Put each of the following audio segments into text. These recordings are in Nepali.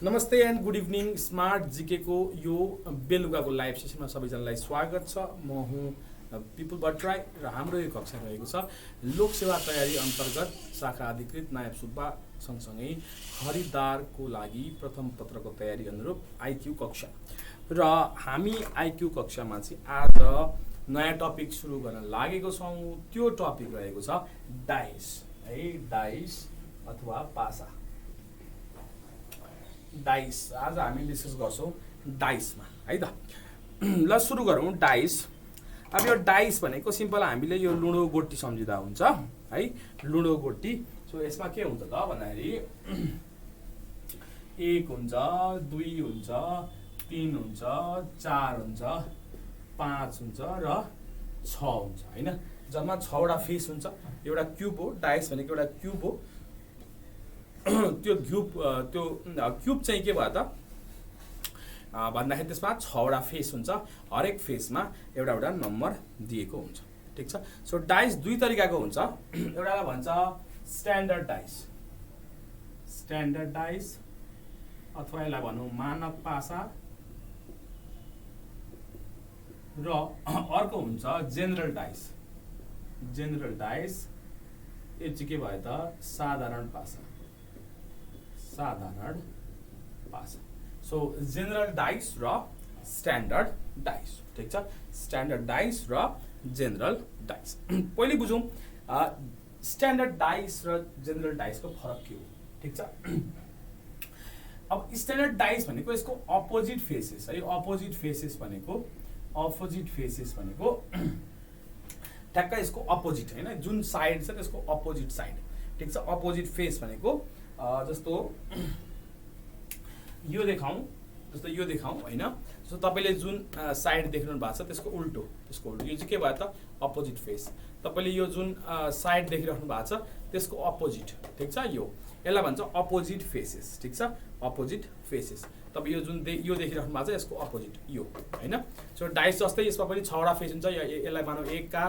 नमस्ते एन्ड गुड इभिनिङ स्मार्ट जिके को यो बेलुकाको लाइभ सेसनमा सबैजनालाई स्वागत छ। म हुँ पिपुल भट्टराई र हाम्रो यो कक्षा रहेको छ लोकसेवा तयारी अन्तर्गत शाखा अधिकृत नायब सुब्बा सँगसँगै खरिदारको लागि प्रथम पत्रको तयारी अनुरूप आइक्यू कक्षा र हामी आइक्यू कक्षामा चाहिँ आज नयाँ टपिक सुरु गर्न लागेको छौँ। त्यो टपिक रहेको छ डाइस है, डाइस अथवा पासा। डाइस आज हामी डिस्कस गर्छौँ डाइसमा है त। ल सुरु गरौँ डाइस। अब यो डाइस भनेको सिम्पल हामीले यो लुडो गोटी सम्झिँदा हुन्छ है, लुडो गोटी। सो यसमा के हुन्छ त भन्दाखेरि 1 हुन्छ, 2 हुन्छ, 3 हुन्छ, 4 हुन्छ, 5 हुन्छ र 6 हुन्छ हैन। जम्मा 6 वटा फेस हुन्छ। एउटा क्युब हो, डाइस भनेको एउटा क्युब हो। त्यो क्युब चाहिँ के भयो त भन्दाखेरि त्यसमा 6 वटा फेस हुन्छ। हरेक फेसमा एउटा एउटा नम्बर दिएको हुन्छ। ठिक छ। सो डाइस दुई तरिकाको हुन्छ। एउटालाई भन्छ स्ट्यान्डर्ड डाइस, स्ट्यान्डर्ड डाइस अथवा यसलाई भनौँ मानक पासा, र अर्को हुन्छ जेनरल डाइस। जेनरल डाइस यो चाहिँ के भयो त साधारण पासा, साधारण पासा। सो जेनरल डाइस र स्ट्यान्डर्ड डाइस। ठिक छ। स्ट्यान्डर्ड डाइस र जेनरल डाइस। पहिले बुझौँ स्ट्यान्डर्ड डाइस र जेनरल डाइसको फरक के हो। ठिक छ। अब स्ट्यान्डर्ड डाइस भनेको यसको अपोजिट फेसेस है। अपोजिट फेसेस भनेको ठ्याक्क यसको अपोजिट होइन, जुन साइड छ त्यसको अपोजिट साइड। ठिक छ। अपोजिट फेस भनेको जस्तो यो देखाउँ, जस्तो यो देखाउँ होइन। सो तपाईँले जुन साइड देख्नु भएको छ त्यसको उल्टो, त्यसको उल्टो। यो चाहिँ के भयो त अपोजिट फेस। तपाईँले यो जुन साइड देखिराख्नु भएको छ त्यसको अपोजिट। ठिक छ। यसलाई भन्छ अपोजिट फेसेस। ठिक छ। Opposite faces. तपाईँ यो जुन यो देखिराख्नु भएको छ यसको अपोजिट यो होइन। सो डाइस जस्तै यसमा पनि 6 वटा फेस हुन्छ। यसलाई मानौँ 1 का,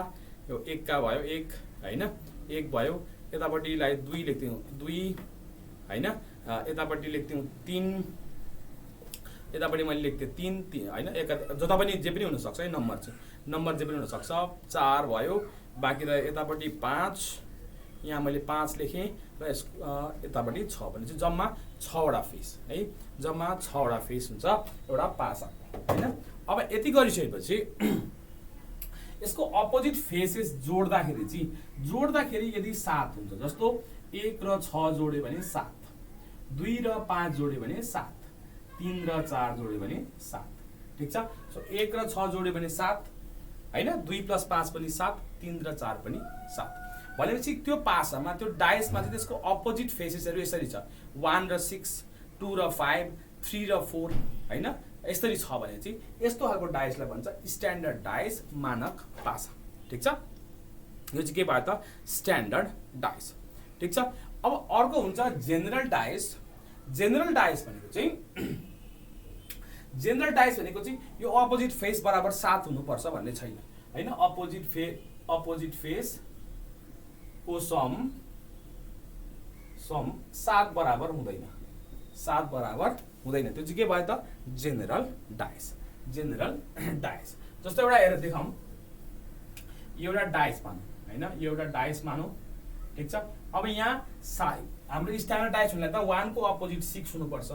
यो 1 का भयो 1 होइन, 1 भयो। यतापट्टिलाई 2 लेख्थ्यौँ 2 होइन, यतापट्टि लेख्थ्यौँ 3, यतापट्टि मैले लेख्थेँ 3 होइन। जता पनि जे पनि हुनसक्छ है, नम्बर चाहिँ नम्बर जे पनि हुनसक्छ। 4 भयो, बाँकी त यतापट्टि 5, यहाँ मैले 5 लेखेँ र यतापट्टि 6 भने चाहिँ जम्मा 6 वटा फेस है। जम्मा 6 वटा फेस हुन्छ एउटा पासा होइन। अब यति गरिसकेपछि यसको अपोजिट फेसेस जोड्दाखेरि यदि 7 हुन्छ, जस्तो 1 र 6 जोड्यो भने 7, 2 र 5 जोड्यो भने 7, 3 र 4 जोड्यो भने 7। ठिक छ। सो 1 र 6 जोड्यो भने 7 होइन, 2 + 5 पनि 7, 3 र 4 पनि 7। भनेपछि त्यो पासामा, त्यो डाइसमा चाहिँ त्यसको अपोजिट फेसेसहरू यसरी छ। 1 र 6, 2 र 5, 3 र 4 होइन, यसरी छ भने चाहिँ यस्तो खालको डाइसलाई भन्छ स्ट्यान्डर्ड डाइस, मानक पासा। ठिक छ। यो चाहिँ के भयो त स्ट्यान्डर्ड डाइस। ठिक छ। अब अर्को हुन्छ जेनरल डाइस। जेनरल डाइस भनेको चाहिँ यो अपोजिट फेस बराबर 7 हुनुपर्छ भन्ने छैन होइन। अपोजिट फेस को सम 7 बराबर हुँदैन, 7 बराबर हुँदैन। त्यो चाहिँ के भयो त जेनरल डाइस। जेनरल डाइस जस्तो एउटा हेरेर देखाउँ, एउटा डाइस मानौँ होइन, यो एउटा डाइस मानौँ। ठिक छ। अब यहाँ हाम्रो स्ट्यान्डर्ड डाइस हुनलाई त 1 को अपोजिट 6 हुनुपर्छ।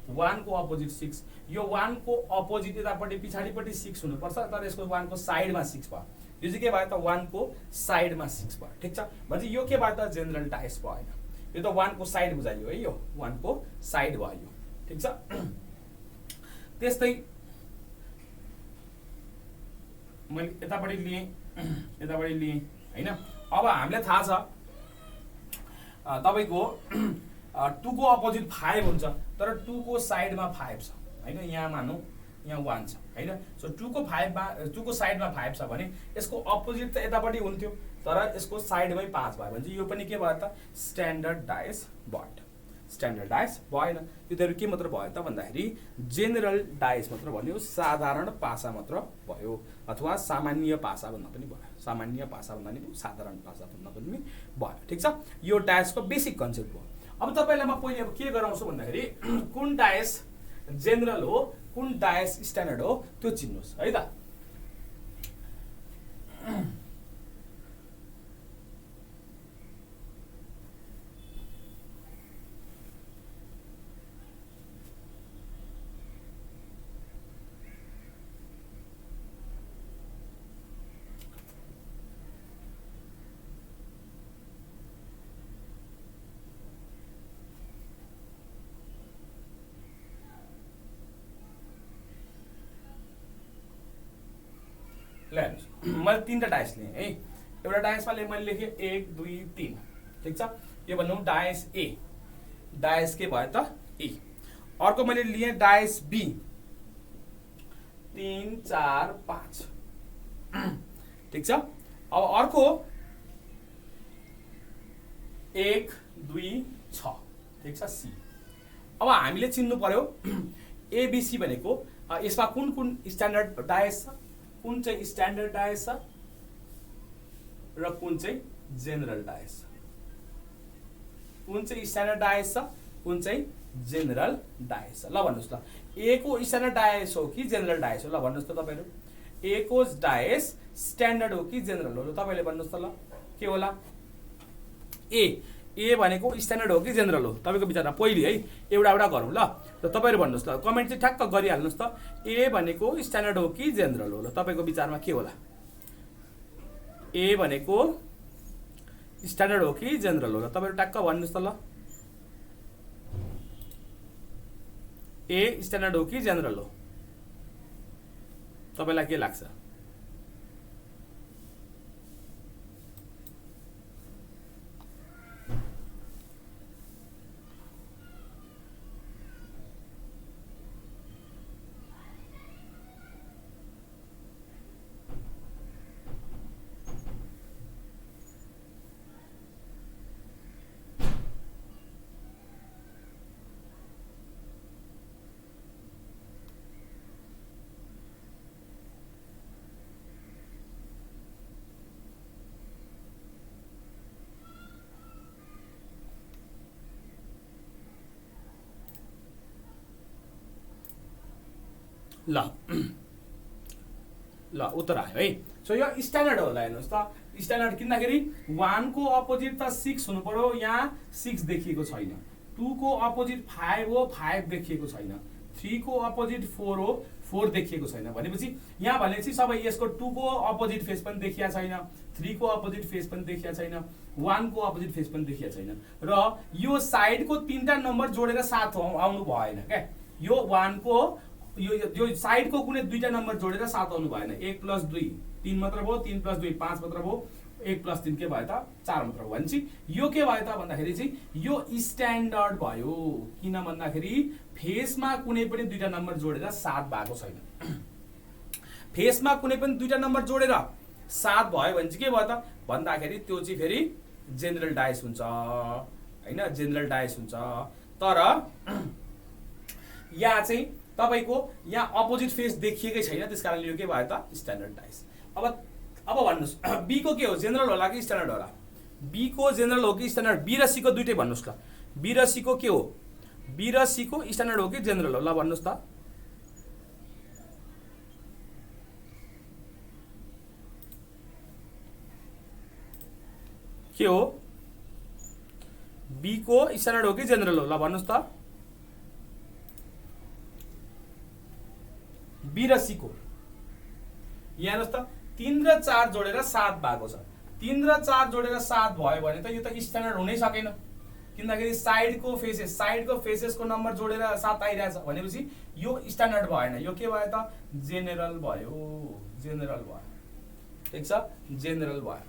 1 को अपोजिट 6, यो 1 को अपोजिट यतापट्टि पछाडिपट्टि 6 हुनुपर्छ, तर यसको 1 को साइडमा 6 भयो। यो चाहिँ के भयो त 1 को साइडमा 6 भयो। ठिक छ। भनेपछि यो के भयो त जेनरल डाइस भएन। यो त 1 को साइड बुझाइयो है, यो 1 को साइड भयो। ठिक छ। त्यस्तै मैले यतापट्टि लिएँ होइन। अब हामीलाई थाहा छ तपाईँको 2 को अपोजिट 5 हुन्छ, तर 2 को साइडमा 5 छ होइन। यहाँ मानौँ यहाँ 1 छ होइन। सो 2 को साइडमा 5 छ भने यसको अपोजिट त यतापट्टि हुन्थ्यो, तर यसको साइडमै 5 भयो भने चाहिँ यो पनि के भयो त स्ट्यान्डर्ड डाइस भयो। स्ट्यान्डर्ड डाइस भएन। यो त के मात्र भयो त भन्दाखेरि जेनरल डाइस मात्र भन्यो, साधारण पासा मात्र भयो, अथवा सामान्य पासा भन्दा पनि भयो। सामान्य पासा भन्दा पनि साधारण पासा भन्दा पनि भयो। ठिक छ। यो डाइसको बेसिक कन्सेप्ट भयो। अब तपाईलाई म पहिले अब के गराउँछु भन्दाखेरि कुन डायस जेनरल हो कुन डायस स्ट्यान्डर्ड हो त्यो चिन्नुहोस् है त। ल मैले 3टा डायस लिएँ है। एउटा डायसमा मैले लेखेँ 1 2 3 ठिक छ। यो भन्नु डायस ए, डायस के भयो त ए। अर्को मैले लिएँ डायस बी 3 4 5 ठिक छ। अब अर्को 1 2 6 ठिक छ सी। अब हामीले चिन्नु पर्यो एबीसी भनेको यसमा कुन कुन स्ट्यान्डर्ड डायस छ, कुन चाहिँ स्ट्यान्डर्ड डायस छ र कुन चाहिँ जेनरल डायस छ। कुन चाहिँ स्ट्यान्डर्ड डायस छ, कुन चाहिँ जेनरल डायस छ। ल भन्नुस् ल ए को स्ट्यान्डर्ड डायस हो कि जेनरल डायस हो। ल भन्नुस् त तपाईहरु ए को डायस स्ट्यान्डर्ड हो कि जेनरल हो। ल तपाईले भन्नुस् त ल के होला। ए भनेको स्ट्यान्डर्ड हो कि जेनरल हो तपाईको विचारमा पहिले है एउटा एउटा गरौँ ल। र तपाईहरु भन्नुस् ल कमेन्ट चाहिँ ठ्याक्क गरिहाल्नुस् त ए भनेको स्ट्यान्डर्ड हो कि जेनरल हो। ल तपाईको विचारमा के होला। ए भनेको स्ट्यान्डर्ड हो कि जेनरल हो। ल तपाईहरु ठ्याक्क भन्नुस् त ल ए स्ट्यान्डर्ड हो कि जेनरल हो। तपाईलाई के लाग्छ। ल ल उत्तर आयो है। सो यो स्ट्यान्डर्ड होला हेर्नुहोस् त। स्ट्यान्डर्ड किन्दाखेरि 1 को अपोजिट त 6 हुनु पर्यो, यहाँ 6 देखिएको छैन। 2 को अपोजिट 5 हो, 5 देखिएको छैन। 3 को अपोजिट 4 हो, 4 देखिएको छैन। भनेपछि यहाँ भनेपछि सबै यसको 2 को अपोजिट फेस पनि देखिया छैन, 3 को अपोजिट फेस पनि देखिया छैन, 1 को अपोजिट फेस पनि देखिया छैन। र यो साइडको 3टा नम्बर जोडेर 7 आउनु भएन क्या। यो 1 को यो साइडको कुनै 2टा नम्बर जोडेर 7 आउनु भएन। 1 + 2 3 मात्र भयो, 3 + 2 5 मात्र भयो, 1 + 3 के भयो त 4 मात्र भयो। भनेपछि यो के भयो त भन्दाखेरि चाहिँ यो स्ट्यान्डर्ड भयो। किन भन्दाखेरि फेसमा कुनै पनि 2टा नम्बर जोडेर 7 भएको छैन। फेसमा कुनै पनि 2टा नम्बर जोडेर 7 भयो भने चाहिँ के भयो त भन्दाखेरि त्यो चाहिँ फेरि जेनरल डायस हुन्छ हैन, जेनरल डायस हुन्छ। तर यहाँ चाहिँ तपाईको यहाँ अपोजिट फेस देखिएकै छैन, त्यसकारणले यो के भयो त स्ट्यान्डर्ड डायस। अब भन्नुस् बी को के हो, जेनरल होला कि स्ट्यान्डर्ड होला। बी को जेनरल हो कि स्ट्यान्डर्ड, बी र सी को दुईटै भन्नुस् ल। बी र सी को के हो, बी र सी को स्ट्यान्डर्ड हो कि जेनरल हो। ल भन्नुस् त के हो, बी को स्ट्यान्डर्ड हो कि जेनरल हो। ल भन्नुस् त बी र सी को। यहाँ हेर्नुहोस् त 3 र 4 जोडेर 7 भएको छ। 3 र 4 जोडेर 7 भयो भने त यो त स्ट्यान्डर्ड हुनै सकेन। किनकि साइडको फेसेसको नम्बर जोडेर 7 आइरहेछ भनेपछि यो स्ट्यान्डर्ड भएन। यो के भयो त जेनरल भयो, जेनरल भयो। ठीक छ, जेनरल भयो।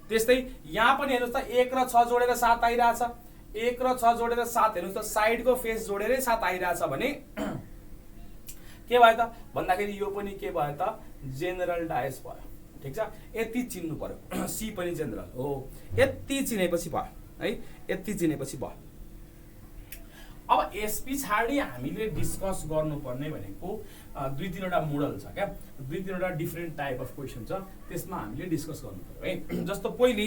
त्यस्तै यहाँ पनि हेर्नुहोस् त 1 र 6 जोडेर 7 आइरहेछ। 1 र 6 जोडेर 7 हेर्नुहोस् त साइडको फेस जोडेरै 7 आइरहेछ भने के भयो त भन्दाखेरि यो पनि के भयो त जेनरल डायस भयो। ठीक छ, यति चिन्नु पर्यो। सी पनि जेनरल हो, यति चिनेपछि भयो है, यति चिनेपछि भयो। अब यस पछाडि हामीले डिस्कस गर्नुपर्ने भनेको 2-3 वटा मोडल छ क्या, 2-3 वटा डिफरेन्ट टाइप अफ क्वेसन छ, त्यसमा हामीले डिस्कस गर्नु पर्यो है। जस्तो पहिले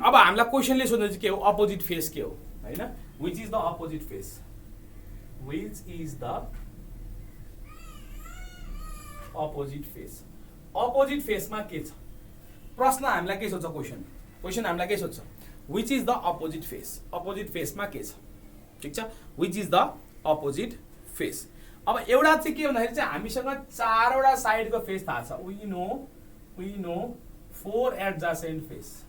अब हामीलाई क्वेसनले सोध्नु चाहिँ के हो, अपोजिट फेस के हो हैन, which is the opposite face, which is the opposite face. Opposite फेसमा के छ प्रश्न, हामीलाई के सोध्छ क्वेसन हामीलाई के सोध्छ, which is the opposite face, opposite फेसमा के छ, ठिक छ, which is the opposite face. अब एउटा चाहिँ के भन्दाखेरि चाहिँ हामीसँग चारवटा साइडको फेस थाहा छ, वी नो 4 एडजासेन्ट फेस,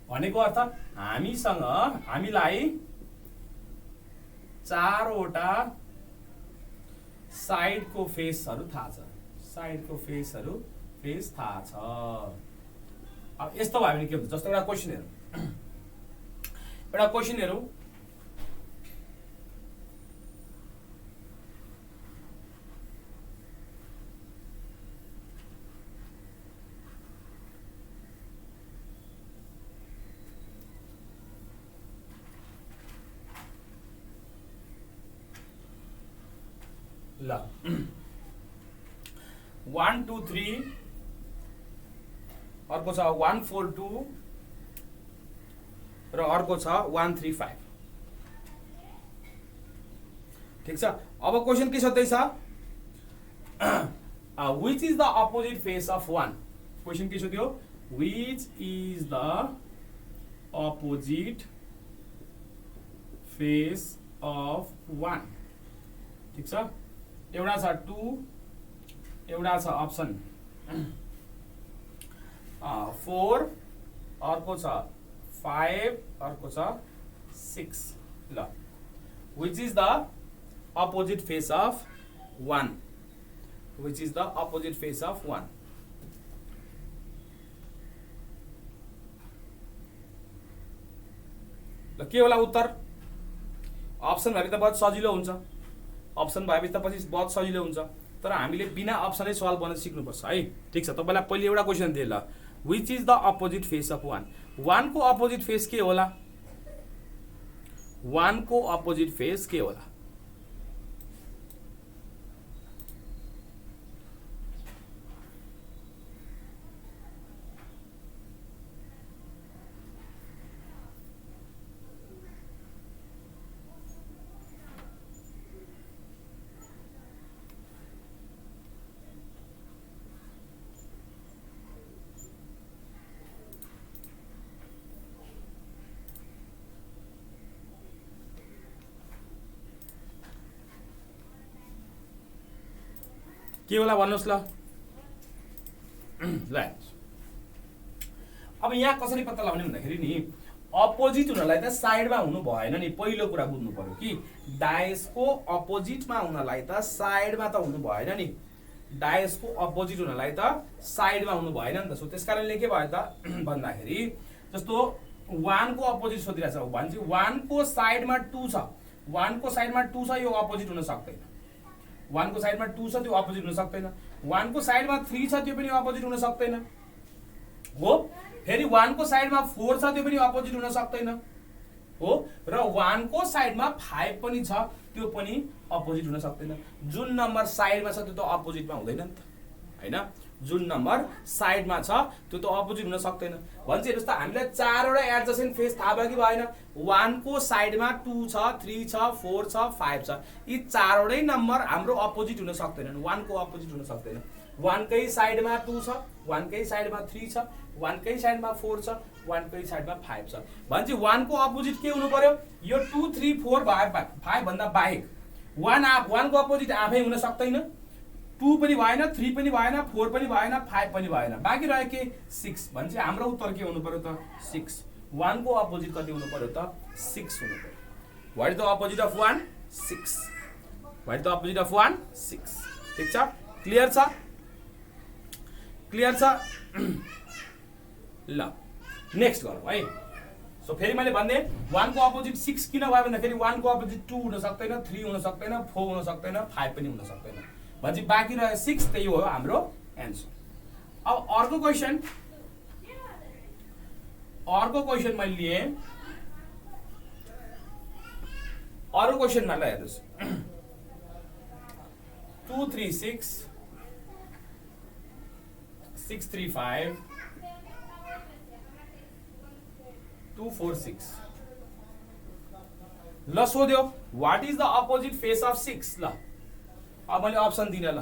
भनेको अर्थ हामीलाई चारवटा साइडको फेसहरु थाहा छ, साइडको फेस थाहा छ। अब यस्तो भयो भने के हुन्छ, जस्तो एउटा क्वेसन हेरौँ, ल 1 2 3 अर्को छ 1 4 2 र अर्को छ 1 3 5, ठीक छ। अब क्वेसन के सोध्दैछ, which is the opposite face of 1, question के सोध्यो, which is the opposite face of 1, ठीक छ। एउटा छ 2, एउटा छ अप्सन 4, अर्को छ 5, अर्को छ 6। ल which is the opposite face of 1, which is the opposite face of 1। ल के होला उत्तर, अप्सन भए त बहुत सजिलो हुन्छ, अप्सन भएपछि त पछि बहुत सजिलो हुन्छ, तर हामीले बिना अप्सनै सवाल बनाउन सिक्नुपर्छ है, ठिक छ। तपाईलाई पहिले एउटा क्वेसन दिए, ल which is the opposite face of 1, 1 को अपोजिट फेस के होला, 1 को अपोजिट फेस के होला, के होला भन्नुस् ल। अब यहाँ कसरी पत्ता लगाउने भन्दाखेरि नि, अपोजिट हुनलाई त साइडमा हुनु भएन नि, पहिलो कुरा बुझ्नु पर्यो कि डायसको अपोजिटमा हुनलाई त साइडमा त हुनु भएन नि, डायसको अपोजिट हुनलाई त साइडमा हुनु भएन नि त। सो त्यसकारणले के भयो त भन्दाखेरि, जस्तो 1 को अपोजिट सोधिरहेछ भने 1 को साइडमा 2 छ, 1 को साइडमा 2 छ, यो अपोजिट हुन सक्दैन। 1 को साइडमा 2 छ, त्यो अपोजिट हुन सक्दैन। 1 को साइडमा 3 छ, त्यो पनि अपोजिट हुन सक्दैन हो। फेरि 1 को साइडमा 4 छ, त्यो पनि अपोजिट हुन सक्दैन हो। र 1 को साइडमा 5 पनि छ, त्यो पनि अपोजिट हुन सक्दैन। जुन नम्बर साइडमा छ त्यो त अपोजिटमा हुँदैन नि त हैन, जुन नम्बर साइडमा छ त्यो त अपोजिट हुन सक्दैन। भन्छ हेर्नुस् त, हामीलाई चारवटा एडजसेन्ट फेस थाहा भयो कि भएन, 1 को साइडमा 2 छ, 3 छ, 4 छ, 5 छ, यी चारवटै नम्बर हाम्रो अपोजिट हुन सक्दैनन्, 1 को अपोजिट हुन सक्दैन। 1 कै साइडमा 2 छ, 1 कै साइडमा 3 छ, 1 कै साइडमा 4 छ, 1 कै साइडमा 5 छ। भन्छ 1 को अपोजिट के हुनु पर्यो, यो 2 3 4 5 भन्दा बाहेक 1 को अपोजिट आफै हुन सक्दैन, 2 पनि भएन, 3 पनि भएन, 4 पनि भएन, 5 पनि भएन, बाँकी रह्यो के 6। भन्छ हाम्रो उत्तर के हुनु पर्यो त 6। 1 को अपोजिट कति हुनु पर्यो त 6 हुनु पर्यो। What is the opposite of 1, 6। What is the opposite of 1, 6। ठीक छ, क्लियर छ, क्लियर छ। ल नेक्स्ट गरौँ है। सो फेरि मैले भन्ने 1 को अपोजिट 6 किन भयो भन्दाखेरि 1 को अपोजिट 2 हुन सक्दैन, 3 हुन सक्दैन, 4 हुन सक्दैन, 5 पनि हुन सक्दैन। भन्छ बाँकी रह्यो 6, त्यही हो हाम्रो एन्सर। अब अर्को क्वेसन मैले लिए, अरू क्वेसनमा ल हेर्नुस्, 2 3 6 6 3 5 2 4 6 ल सोध्यो what is the opposite face of 6 ल अब मैले अप्सन दिने ल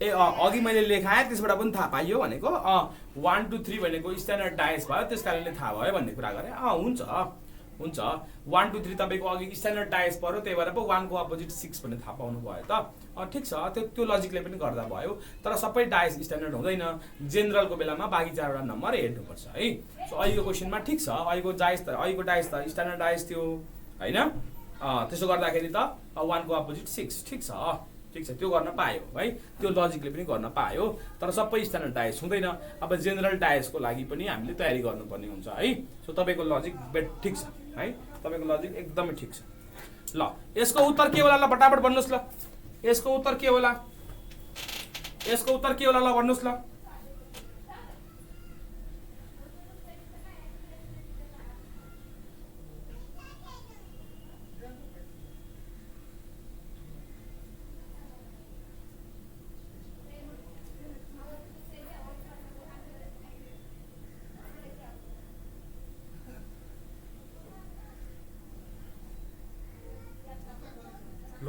ए अघि मैले लेखाएँ त्यसबाट पनि थाहा पाइयो भनेको 1 2 3 भनेको स्ट्यान्डर्ड डायस भयो त्यस कारणले थाहा भयो भन्ने कुरा गरेँ हुन्छ हुन्छ 1 2 3 तपाईँको अघि स्ट्यान्डर्ड डायस पर्यो त्यही भएर पो 1 को अपोजिट 6 भन्ने थाहा पाउनु भयो त ठिक छ त्यो लजिकले पनि गर्दा भयो तर सबै डायस स्ट्यान्डर्ड हुँदैन जेनरलको बेलामा बाँकी 4वटा नम्बर हेर्नुपर्छ है सो अहिलेको क्वेसनमा ठिक छ अहिलेको डायस त स्ट्यान्डर्ड डायस थियो होइन त्यसो गर्दाखेरि त 1 को अपोजिट 6 ठिक छ त्यो गर्न पायो है त्यो लजिकले पनि गर्न पायो तर सबै स्ट्यान्डर्ड डायस हुँदैन अब जेनरल डायसको लागि पनि हामीले तयारी गर्नुपर्ने हुन्छ है सो तपाईँको लजिक ठिक छ है तपाईँको लजिक एकदमै ठिक छ ल यसको उत्तर के होला ल फटाफट भन्नुहोस् ल यसको उत्तर के होला ल भन्नुहोस् ल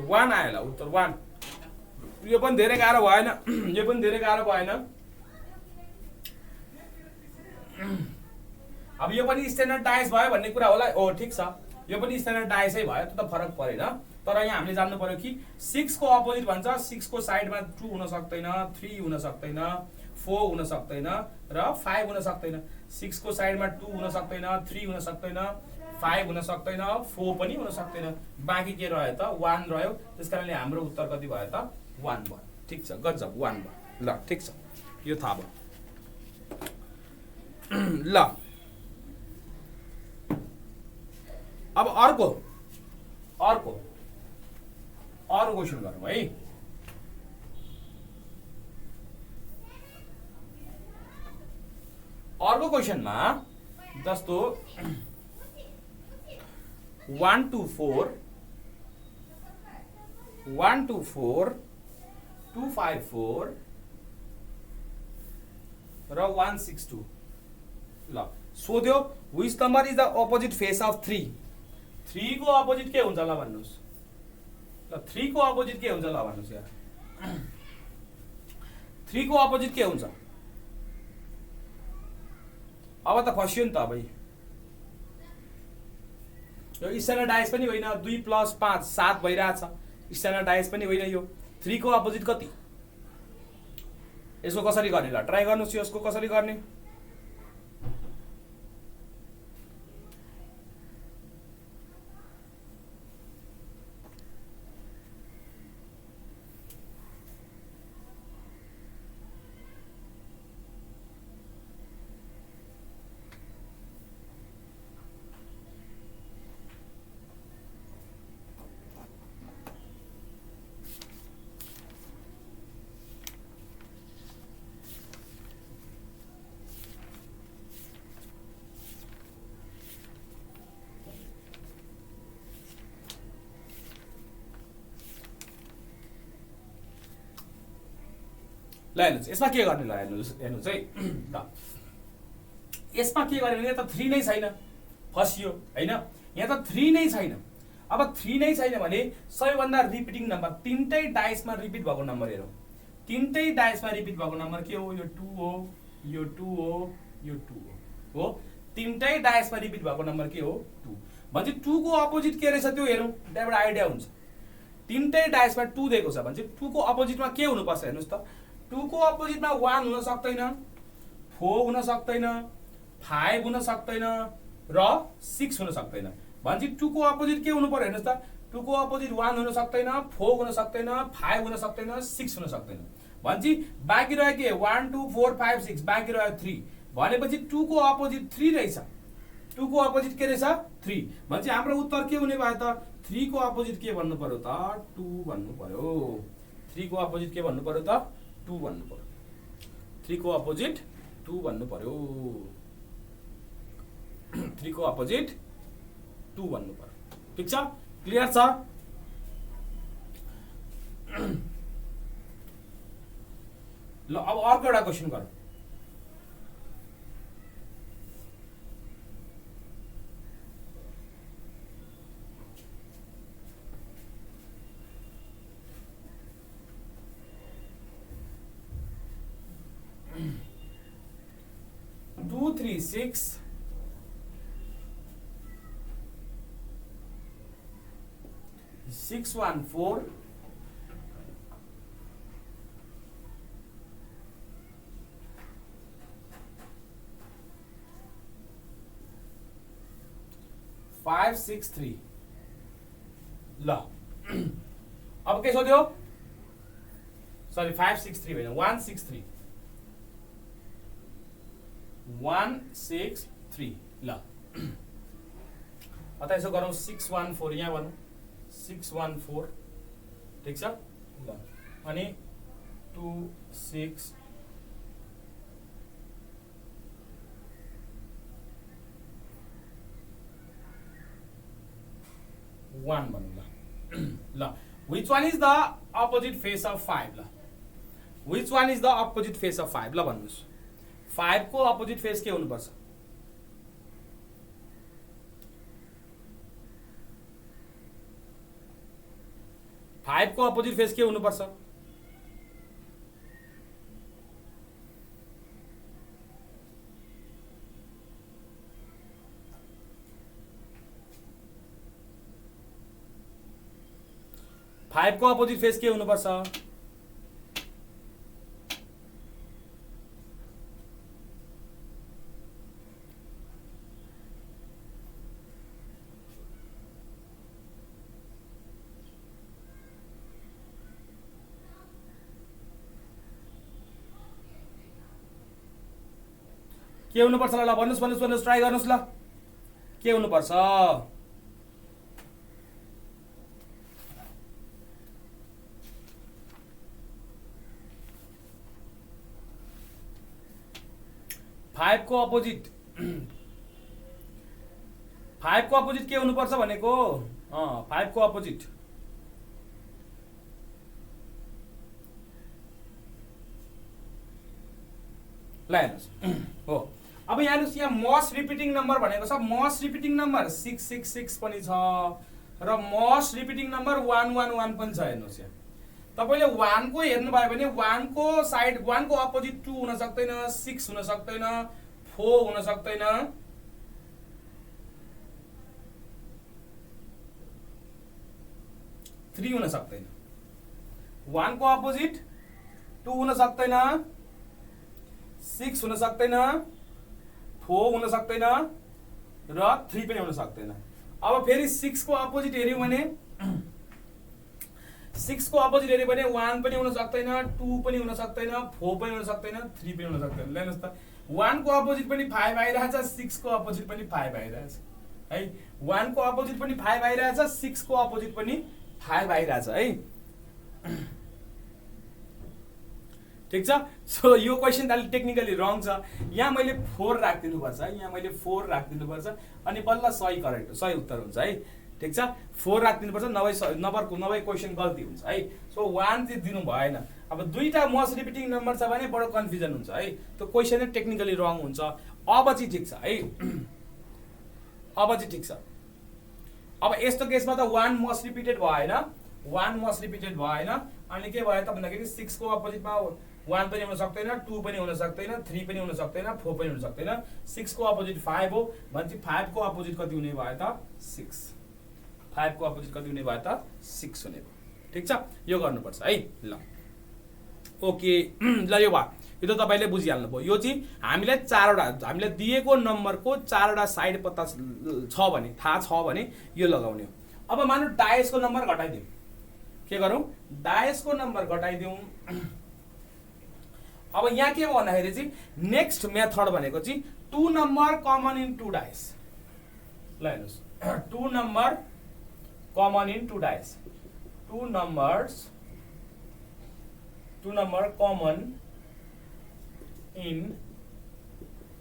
वान आयो ल उत्तर 1 यो पनि धेरै गाह्रो भएन अब यो पनि स्ट्यान्डर्ड डायस भयो भन्ने कुरा होला ठिक छ यो पनि स्ट्यान्डर्ड डायसै भयो त्यो त फरक परेन तर यहाँ हामीले जान्नु पर्यो कि 6 को अपोजिट भन्छ 6 को साइडमा 2 हुन सक्दैन 3 हुन सक्दैन 4 हुन सक्दैन र 5 हुन सक्दैन 6 को साइडमा 2 हुन सक्दैन 3 हुन सक्दैन 5 हुन सक्दैन 4 पनि हुन सक्दैन बाँकी के रह्यो त 1 रह्यो त्यसकारणले हाम्रो उत्तर कति भयो त 1 भयो ठिक छ गजब 1 भयो ल ठिक छ यो थाहा भयो ल अब अर्को क्वेसन गरौँ है अर्को क्वेसनमा जस्तो 1 2 4 1 2 4 2 5 4 र 1 6 2 ल सोध्यो which number is the opposite face of 3 3 को अपोजिट के हुन्छ ल भन्नुस् ल 3 को अपोजिट के हुन्छ ल भन्नुस् यार 3 को अपोजिट के हुन्छ अब त फस्यो नि त भाइ यो स्ट्यान्डर्ड डायस पनि होइन 2 + 5 7 भइरहेछ स्ट्यान्डर्ड डायस पनि होइन यो 3 को अपोजिट कति यसको कसरी गर्ने ल ट्राई गर्नुस् यसको कसरी गर्ने ल हेर्नुहोस् यसमा के गर्ने ल हेर्नुहोस् है ल यसमा के गर्ने भने त 3 नै छैन फसियो हैन यहाँ त 3 नै छैन अब 3 नै छैन भने सबैभन्दा रिपिटिङ नम्बर तीनटै डायसमा रिपिट भएको नम्बर हेरौँ तीनटै डायसमा रिपिट भएको नम्बर के हो यो 2 हो यो 2 हो यो 2 हो तीनटै डायसमा रिपिट भएको नम्बर के हो 2 भन्छ 2 को अपोजिट के रहेछ त्यो हेरौँ त्यहाँबाट आइडिया हुन्छ तीनटै डायसमा 2 दिएको छ भन्छ 2 को अपोजिटमा के हुनुपर्छ हेर्नुहोस् त 2 को अपोजिटमा 1 हुन सक्दैन 4 हुन सक्दैन 5 हुन सक्दैन र 6 हुन सक्दैन भन्छ 2 को अपोजिट के हुनु पर्यो हेर्नुहोस् त 2 को अपोजिट 1 हुन सक्दैन 4 हुन सक्दैन 5 हुन सक्दैन 6 हुन सक्दैन भन्छ बाँकी रह्यो के 1 2 4 5 6 बाँकी रह्यो 3 भनेपछि 2 को अपोजिट 3 रहेछ 2 को अपोजिट के रहेछ 3 भन्छ हाम्रो उत्तर के हुने भयो त 3 को अपोजिट के भन्नु पर्यो त 2 भन्नु पर्यो 3 को अपोजिट के भन्नु पर्यो त 2 भन्नु पर्यो 3 को अपोजिट 2 भन्नु पर्यो 3 को अपोजिट 2 भन्नु पर्यो ठीक छ क्लियर छ ल अब अर्को एउटा क्वेशन गरौँ टू थ्री सिक्स 614 563 ल अब के सोध्यो सरी 563 होइन 163 163 ल अत यसो गरौँ 614 यहाँ भनौँ 614 ठीक छ ल अनि 26 1 भनौँ ल ल which one is the opposite face of 5 ल which one is the opposite face of 5 ल भन्नुस् 5 को अपोजिट फेस के हुनुपर्छ फाइभ को अपोजिट फेस के हुनुपर्छ फाइभ को अपोजिट फेस के हुनुपर्छ के हुनुपर्छ ल भन्नुस् भन्नुस् भन्नुस् ट्राई गर्नुस् ल के हुनुपर्छ फाइभ को अपोजिट के हुनुपर्छ भनेको फाइभ को अपोजिट ल हेर्नुस् हो अब यहाँ हेर्नुस् यहाँ मोस्ट रिपिटिङ नम्बर भनेको छ मोस्ट रिपिटिङ नम्बर 666 पनि छ र मोस्ट रिपिटिङ नम्बर 111 पनि छ हेर्नुस् यहाँ तपाईले 1 को हेर्नु भयो भने 1 को साइड 1 को अपोजिट 2 हुन सक्दैन 6 हुन सक्दैन 4 हुन सक्दैन थ्री हुन सक्दैन 1 को अपोजिट 2 हुन सक्दैन 6 हुन सक्दैन 4 हुन सक्दैन र 3 पनि हुन सक्दैन अब फेरि 6 को अपोजिट हेर्यौ भने 6 को अपोजिट हेर्यो भने 1 पनि हुन सक्दैन 2 पनि हुन सक्दैन 4 पनि हुन सक्दैन 3 पनि हुन सक्दैन हेर्नुस् त 1 को अपोजिट पनि 5 आइरहेछ 6 को अपोजिट पनि 5 आइरहेछ है 1 को अपोजिट पनि 5 आइरहेछ 6 को अपोजिट पनि 5 आइरहेछ है ठीक छ सो यो क्वेशन त अलि टेक्निकली रङ छ यहाँ मैले 4 राख्दिनु पर्छ है यहाँ मैले 4 राख्दिनु पर्छ अनि बल्ल सही उत्तर हुन्छ है ठीक छ 4 राख्दिनु पर्छ नभए क्वेशन गल्ती हुन्छ है सो 1 चाहिँ दिनु भएन अब दुईटा मोस्ट रिपिटिङ नम्बर छ भने बडो कन्फ्युजन हुन्छ है त्यो क्वेशन नै टेक्निकली रङ हुन्छ अब चाहिँ ठीक छ है अब चाहिँ ठीक छ अब यस्तो केसमा त 1 मोस्ट रिपिटेड भएन 1 मोस्ट रिपिटेड भएन अनि के भयो त भन्दाखेरि 6 को अपोजिटमा 1 पनि हुन सक्दैन 2 पनि हुन सक्दैन 3 पनि हुन सक्दैन 4 पनि हुन सक्दैन 6 को अपोजिट 5 हो भनेपछि 5 को अपोजिट कति हुने भयो त 6 5 को अपोजिट कति हुने भयो त 6 हुने भयो ठीक छ यो गर्नुपर्छ है ल ओके ल यो भयो यो त तपाईले बुझिहाल्नु भयो यो चाहिँ हामीलाई हामीलाई दिएको नम्बरको 4 वटा साइड पत्ता छ भने थाहा छ भने यो लगाउने हो अब मानौ डायसको नम्बर घटाइदिउँ के गरौँ डायसको नम्बर घटाइदिउँ अब यहाँ के भन्दाखेरि चाहिँ नेक्स्ट मेथड भनेको चाहिँ 2 नम्बर कमन इन 2 डायस ल हेर्नुस् 2 number common in two dice. Two number common in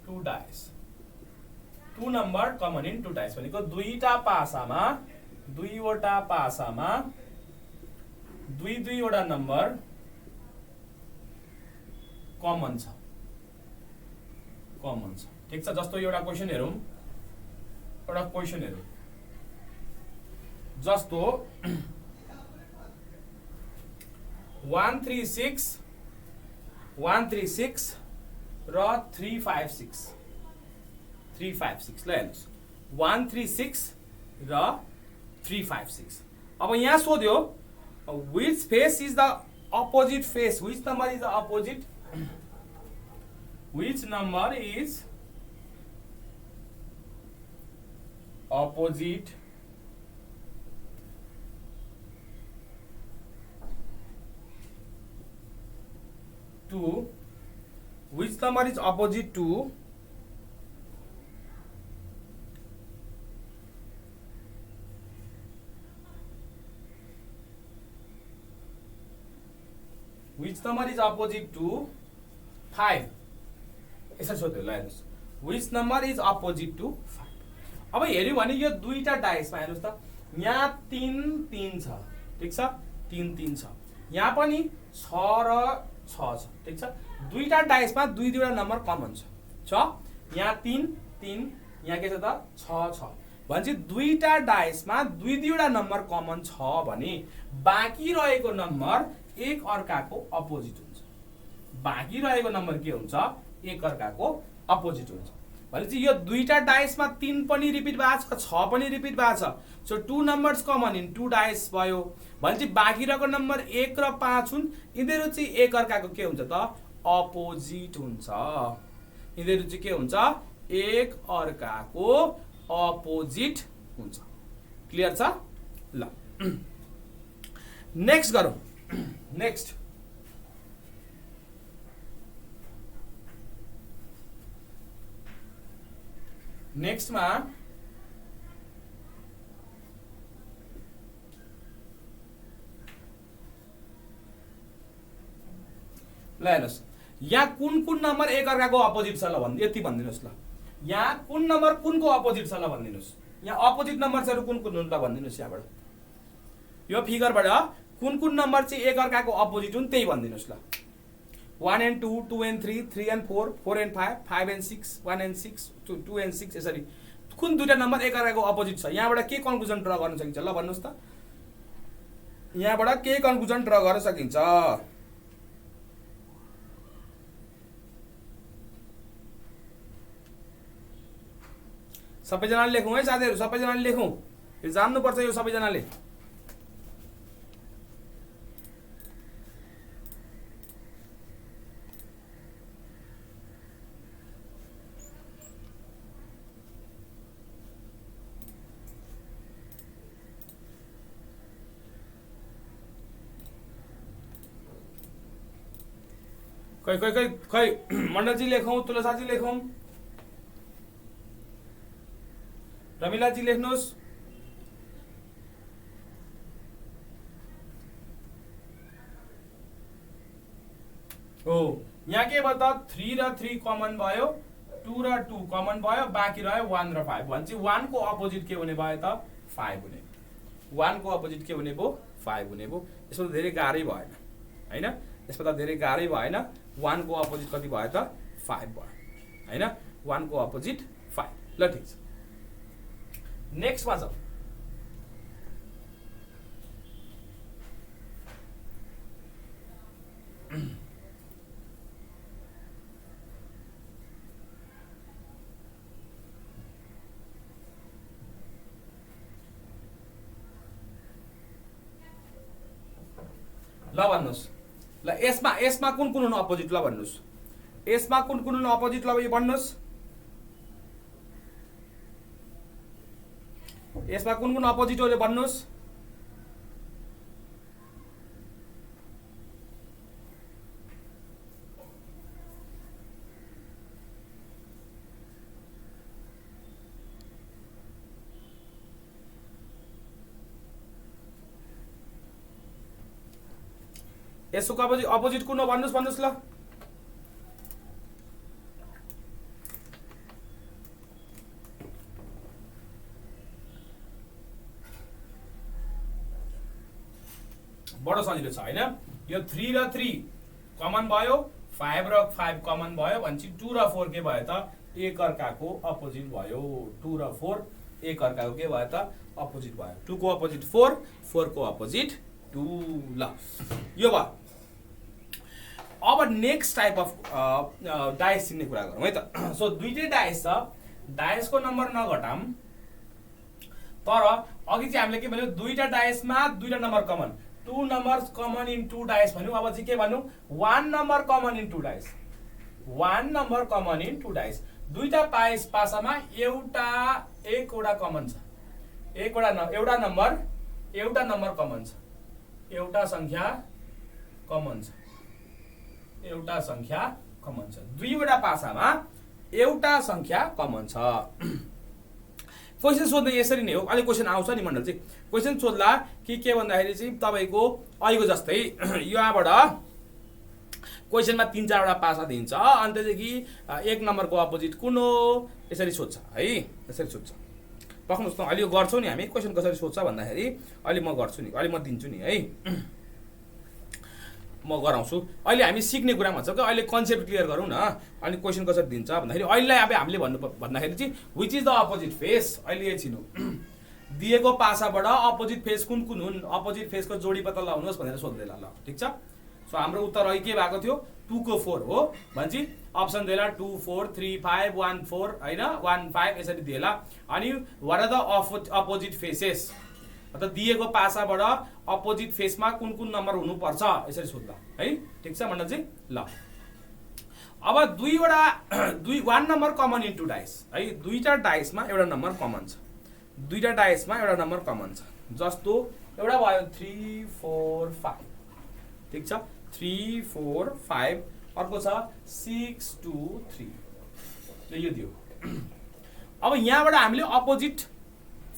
two dice. Two number common in two dice भनेको दुईटा पासामा दुईवटा पासामा दुईवटा नम्बर कमन छ ठीक छ। जस्तो एउटा क्वेशन हेरौँ जस्तो 136 र 356 ल हेर्नुस् 136 र 356। अब यहाँ सोध्यो which face is the opposite face, which number is the opposite, which number is opposite to, which number is opposite to which number is opposite to 5 यसरी सोध्यो ल हेर्नुस् which number is opposite to 5। अब हेर्यो भने यो दुईटा डाइसमा हेर्नुस् त यहाँ 3 छ ठीक छ 3 छ यहाँ पनि 6 र 6 छ ठीक छ। दुईटा डाइसमा दुईवटा नम्बर कमन छ यहाँ 3 यहाँ के छ त 6 भनेपछि दुईटा डाइसमा दुईवटा नम्बर कमन छ भने बाँकी रहेको नम्बर एक अर्काको अपोजिट हुन्छ। बाँकी रहेको नम्बर के हुन्छ एक अर्काको अपोजिट हुन्छ भनेपछि यो दुईटा डाइसमा 3 पनि रिपिट भएको छ 6 पनि रिपिट भएको छ। So two numbers common in two dice भयो भनेपछि बाँकी रहेको नम्बर 1 र 5 हुन्। यिनीहरू चाहिँ एक अर्काको के हुन्छ त अपोजिट हुन्छ। यिनीहरू चाहिँ के हुन्छ एक अर्काको अपोजिट हुन्छ। क्लियर छ ल। नेक्स्ट गरौँ। नेक्स्ट नेक्स्टमा ल हेर्नुहोस् यहाँ कुन नम्बर एक अर्काको अपोजिट छ ल भन्नु यति भनिदिनुहोस् ल। यहाँ कुन नम्बर कुनको अपोजिट छ ल भनिदिनुहोस्। यहाँ अपोजिट नम्बर्सहरू कुन हुन् ल भनिदिनुहोस्। यहाँबाट यो फिगरबाट कुन नम्बर चाहिँ एक अर्काको अपोजिट हुन् त्यही भनिदिनुहोस् ल। 1 and 2, 2 and 3, 3 and 4, 4 and 5, 5 and 6, 1 and 6, 2 and 6 यसरी कुन दुईटा नम्बर एक अर्काको अपोजिट छ। यहाँबाट के कन्क्लुजन ड्र गर्न सकिन्छ ल भन्नुहोस् त। यहाँबाट के कन्क्लुजन ड्र गर्न सकिन्छ। सबैजनाले लेखौँ है साथीहरू, सबैजनाले लेखौँ। यो जान्नुपर्छ यो सबैजनाले। खै मण्डलजी लेखौँ, तुलसाजी लेखौँ, रमिलाजी लेख्नुहोस्। हो यहाँ के भयो त 3 र 3 कमन भयो, 2 र 2 कमन भयो, बाँकी रह्यो 1 र 5 भनेपछि 1 को अपोजिट के हुने भयो त 5 हुने। 1 को अपोजिट के हुने भयो 5 हुने भयो। यसमा त धेरै गाह्रै भएन हैन, यसमा त धेरै गाह्रै भएन। 1 को अपोजिट कति भयो त 5 भयो हैन। 1 को अपोजिट 5 ल ठीक छ। नेक्स्टमा जाऊ। ल भन्नुहोस् ल यसमा कुन हुनु अपोजिट ल भन्नुहोस्। यसमा कुन हुनु अपोजिट ल यो भन्नुहोस्। यसमा कुन अपोजिट हो भन्नुहोस्। यसको अपोजिट कुन हो भन्नुस् ल। बडो सजिलो छ हैन। यो 3 र 3 कमन भयो, 5 र 5 कमन भयो भनेपछि 2 र 4 के भयो त एक अर्काको अपोजिट भयो। 2 र 4 एक अर्काको के भयो त अपोजिट भयो। 2 को अपोजिट 4, 4 को अपोजिट 2 ल यो भयो। अब नेक्स्ट टाइप अफ डाइस चिन्ने कुरा गरौँ है त। सो दुईटै डाइस छ, डाइसको नम्बर नघटाम, तर अघि चाहिँ हामीले के भन्यौ दुईटा डाइसमा दुईटा number common, 2 numbers common in 2 dice भन्यौ। अब चाहिँ के भन्यौ 1 number common in 2 dice, 1 number common in 2 dice। दुईटा पासामा एकवटा कमन छ, एउटा नम्बर कमन छ, एउटा संख्या कमन छ, दुईवटा पासामा एउटा संख्या कमन छ। क्वेसन सोध्ने यसरी नै हो। अहिले क्वेसन आउँछ नि मण्डल चाहिँ, क्वेसन सोध्ला के भन्दाखेरि चाहिँ तपाईको अहिलेको जस्तै यहाँबाट क्वेसनमा 3-4 वटा पासा दिन्छ, अनि त्यसदेखि एक नम्बरको अपोजिट कुन हो यसरी सोध्छ है, यसरी सोध्छ। पक्नुस् त अहिले यो गर्छौँ नि हामी, क्वेसन कसरी सोध्छ भन्दाखेरि अहिले म गर्छु नि, अहिले म दिन्छु नि है, म गराउँछु। अहिले हामी सिक्ने कुरा भन्छ कि अहिले कन्सेप्ट क्लियर गरौँ न। अनि क्वेसन कसरी दिन्छ भन्दाखेरि अहिले अब हामीले भन्दाखेरि चाहिँ which is the opposite face, अहिले यो चिन्नु दिएको पासाबाट अपोजिट फेस कुन हुन्, अपोजिट फेसको जोडी पत्ता लगाउनुहोस् भनेर सोध्दैला ल, ठिक छ। सो हाम्रो उत्तर अहिले के भएको थियो 2 को 4 हो भनेपछि अप्सन दिएला 2 4 3 5 1 4 हैन 1 5 यसरी दिएला। अनि what are the opposite faces, मतलब दिएको पासाबाट अपोजिट फेसमा कुन नम्बर हुनुपर्छ यसरी सोध्ला है, ठिक छ मण्डल जी ल। अब 1 नम्बर कमन इन 2 डाइस है, दुईटा डाइसमा एउटा नम्बर कमन छ, दुईटा डाइसमा एउटा नम्बर कमन छ। जस्तो एउटा भयो 3 4 5, ठिक छ 3 4 5, अर्को छ 6 2 3, यो दियो। अब यहाँबाट हामीले अपोजिट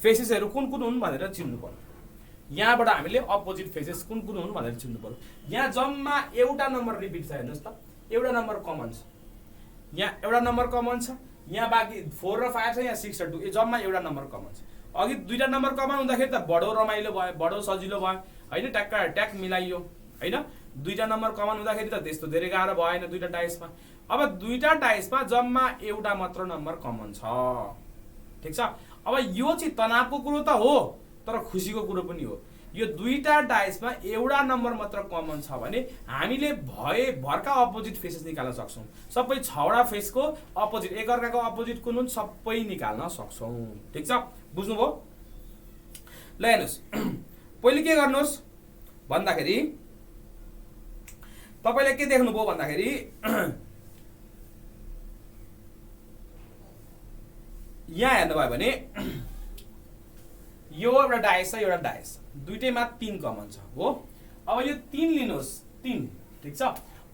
फेसेसहरु कुन हुन् भनेर चिन्नु पर्यो। यहाँबाट हामीले अपोजिट फेसेस कुन हुन् भनेर चिन्नु पर्यो। यहाँ जम्मा एउटा नम्बर रिपिट छ, हेर्नुस् त एउटा नम्बर कमन छ, यहाँ एउटा नम्बर कमन छ, यहाँ बाँकी 4 र 5 छ, यहाँ 6 र 2, यो जम्मा एउटा नम्बर कमन छ। अघि दुईटा नम्बर कमन हुँदाखेरि त बडो रमाइलो भयो, बडो सजिलो भयो हैन, ट्याक मिलाइयो हैन। दुईटा नम्बर कमन हुँदाखेरि त त्यस्तो धेरै गाह्रो भएन दुईटा डाइसमा। अब दुईटा डाइसमा जम्मा एउटा मात्र नम्बर कमन छ, ठिक छ। अब यो चाहिँ तनावको कुरो त हो तर खुसीको कुरो पनि हो। यो दुईटा डाइसमा एउटा नम्बर मात्र कमन छ भने हामीले भरका अपोजिट फेसेस निकाल्न सक्छौं। सबै 6 वटा फेसको अपोजिट एकअर्काको अपोजिट कुन हुन् सबै निकाल्न सक्छौं, ठिक छ। बुझ्नुभयो? ल हेर्नुस्, पहिले के गर्नुस् भन्दाखेरि तपाईले के देख्नुभयो भन्दाखेरि यहाँ हेर्नुभयो भने यो एउटा डाइस छ, एउटा डाइस, दुईटैमा 3 कमन छ हो। अब यो 3 लिनुहोस्, 3, ठिक छ।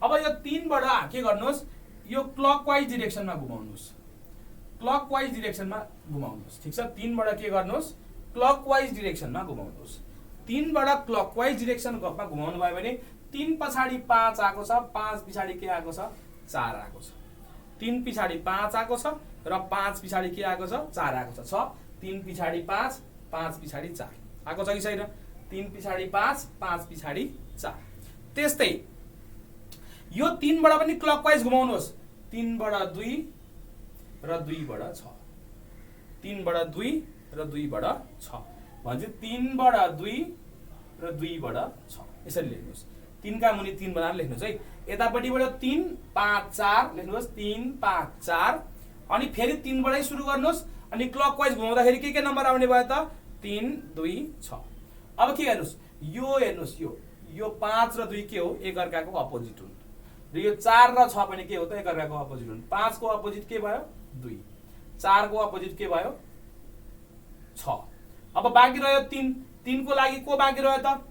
अब यो 3 बाट के गर्नुहोस्, यो क्लकवाइज डिरेक्सनमा घुमाउनुहोस्, क्लकवाइज डिरेक्सनमा घुमाउनुहोस्, ठिक छ। 3 बाट के गर्नुहोस् क्लकवाइज डिरेक्सनमा घुमाउनुहोस्। 3 बाट क्लकवाइज डिरेक्सनमा घुमाउनु भयो भने 3 पछाडी 5 आएको छ, 5 पछाडी के आएको छ 4 आएको छ। 3 पछाडी 5 आएको छ र 5 पछाडी के आएको छ 4 आएको छ। 3 पछाडी 5 5 पछाडी 4 आएको छ कि छैन? 3 पछाडी 5 5 पछाडी 4। त्यस्तै यो 3 बाट पनि क्लकवाइज घुमाउनुहोस्, 3 बाट 2 र 2 बाट 6, 3 बाट 2 र 2 बाट 6 भन्छ। 3 बाट 2 र 2 बाट 6 यसरी लेख्नुहोस्। 3 का मुनि 3 बनाएर लेख्नुहोस् है। यतापट्टिबाट 3 5 4 लेख्नुहोस्, 3 5 4, अनि फेरि 3 बाटै सुरु गर्नुहोस्। अनि क्लकवाइज घुमाउँदाखेरि के नम्बर आउने भयो त 3 2 6। अब के हेर्नुस्, यो हेर्नुस्, यो 5 र 2 के हो एकअर्काको अपोजिट हुन्, र यो 4 र 6 पनि के हो त एकअर्काको अपोजिट हुन्। 5 को अपोजिट के भयो 2, 4 को अपोजिट के भयो 6। अब बाँकी रह्यो 3, 3 को लागि को बाँकी रह्यो त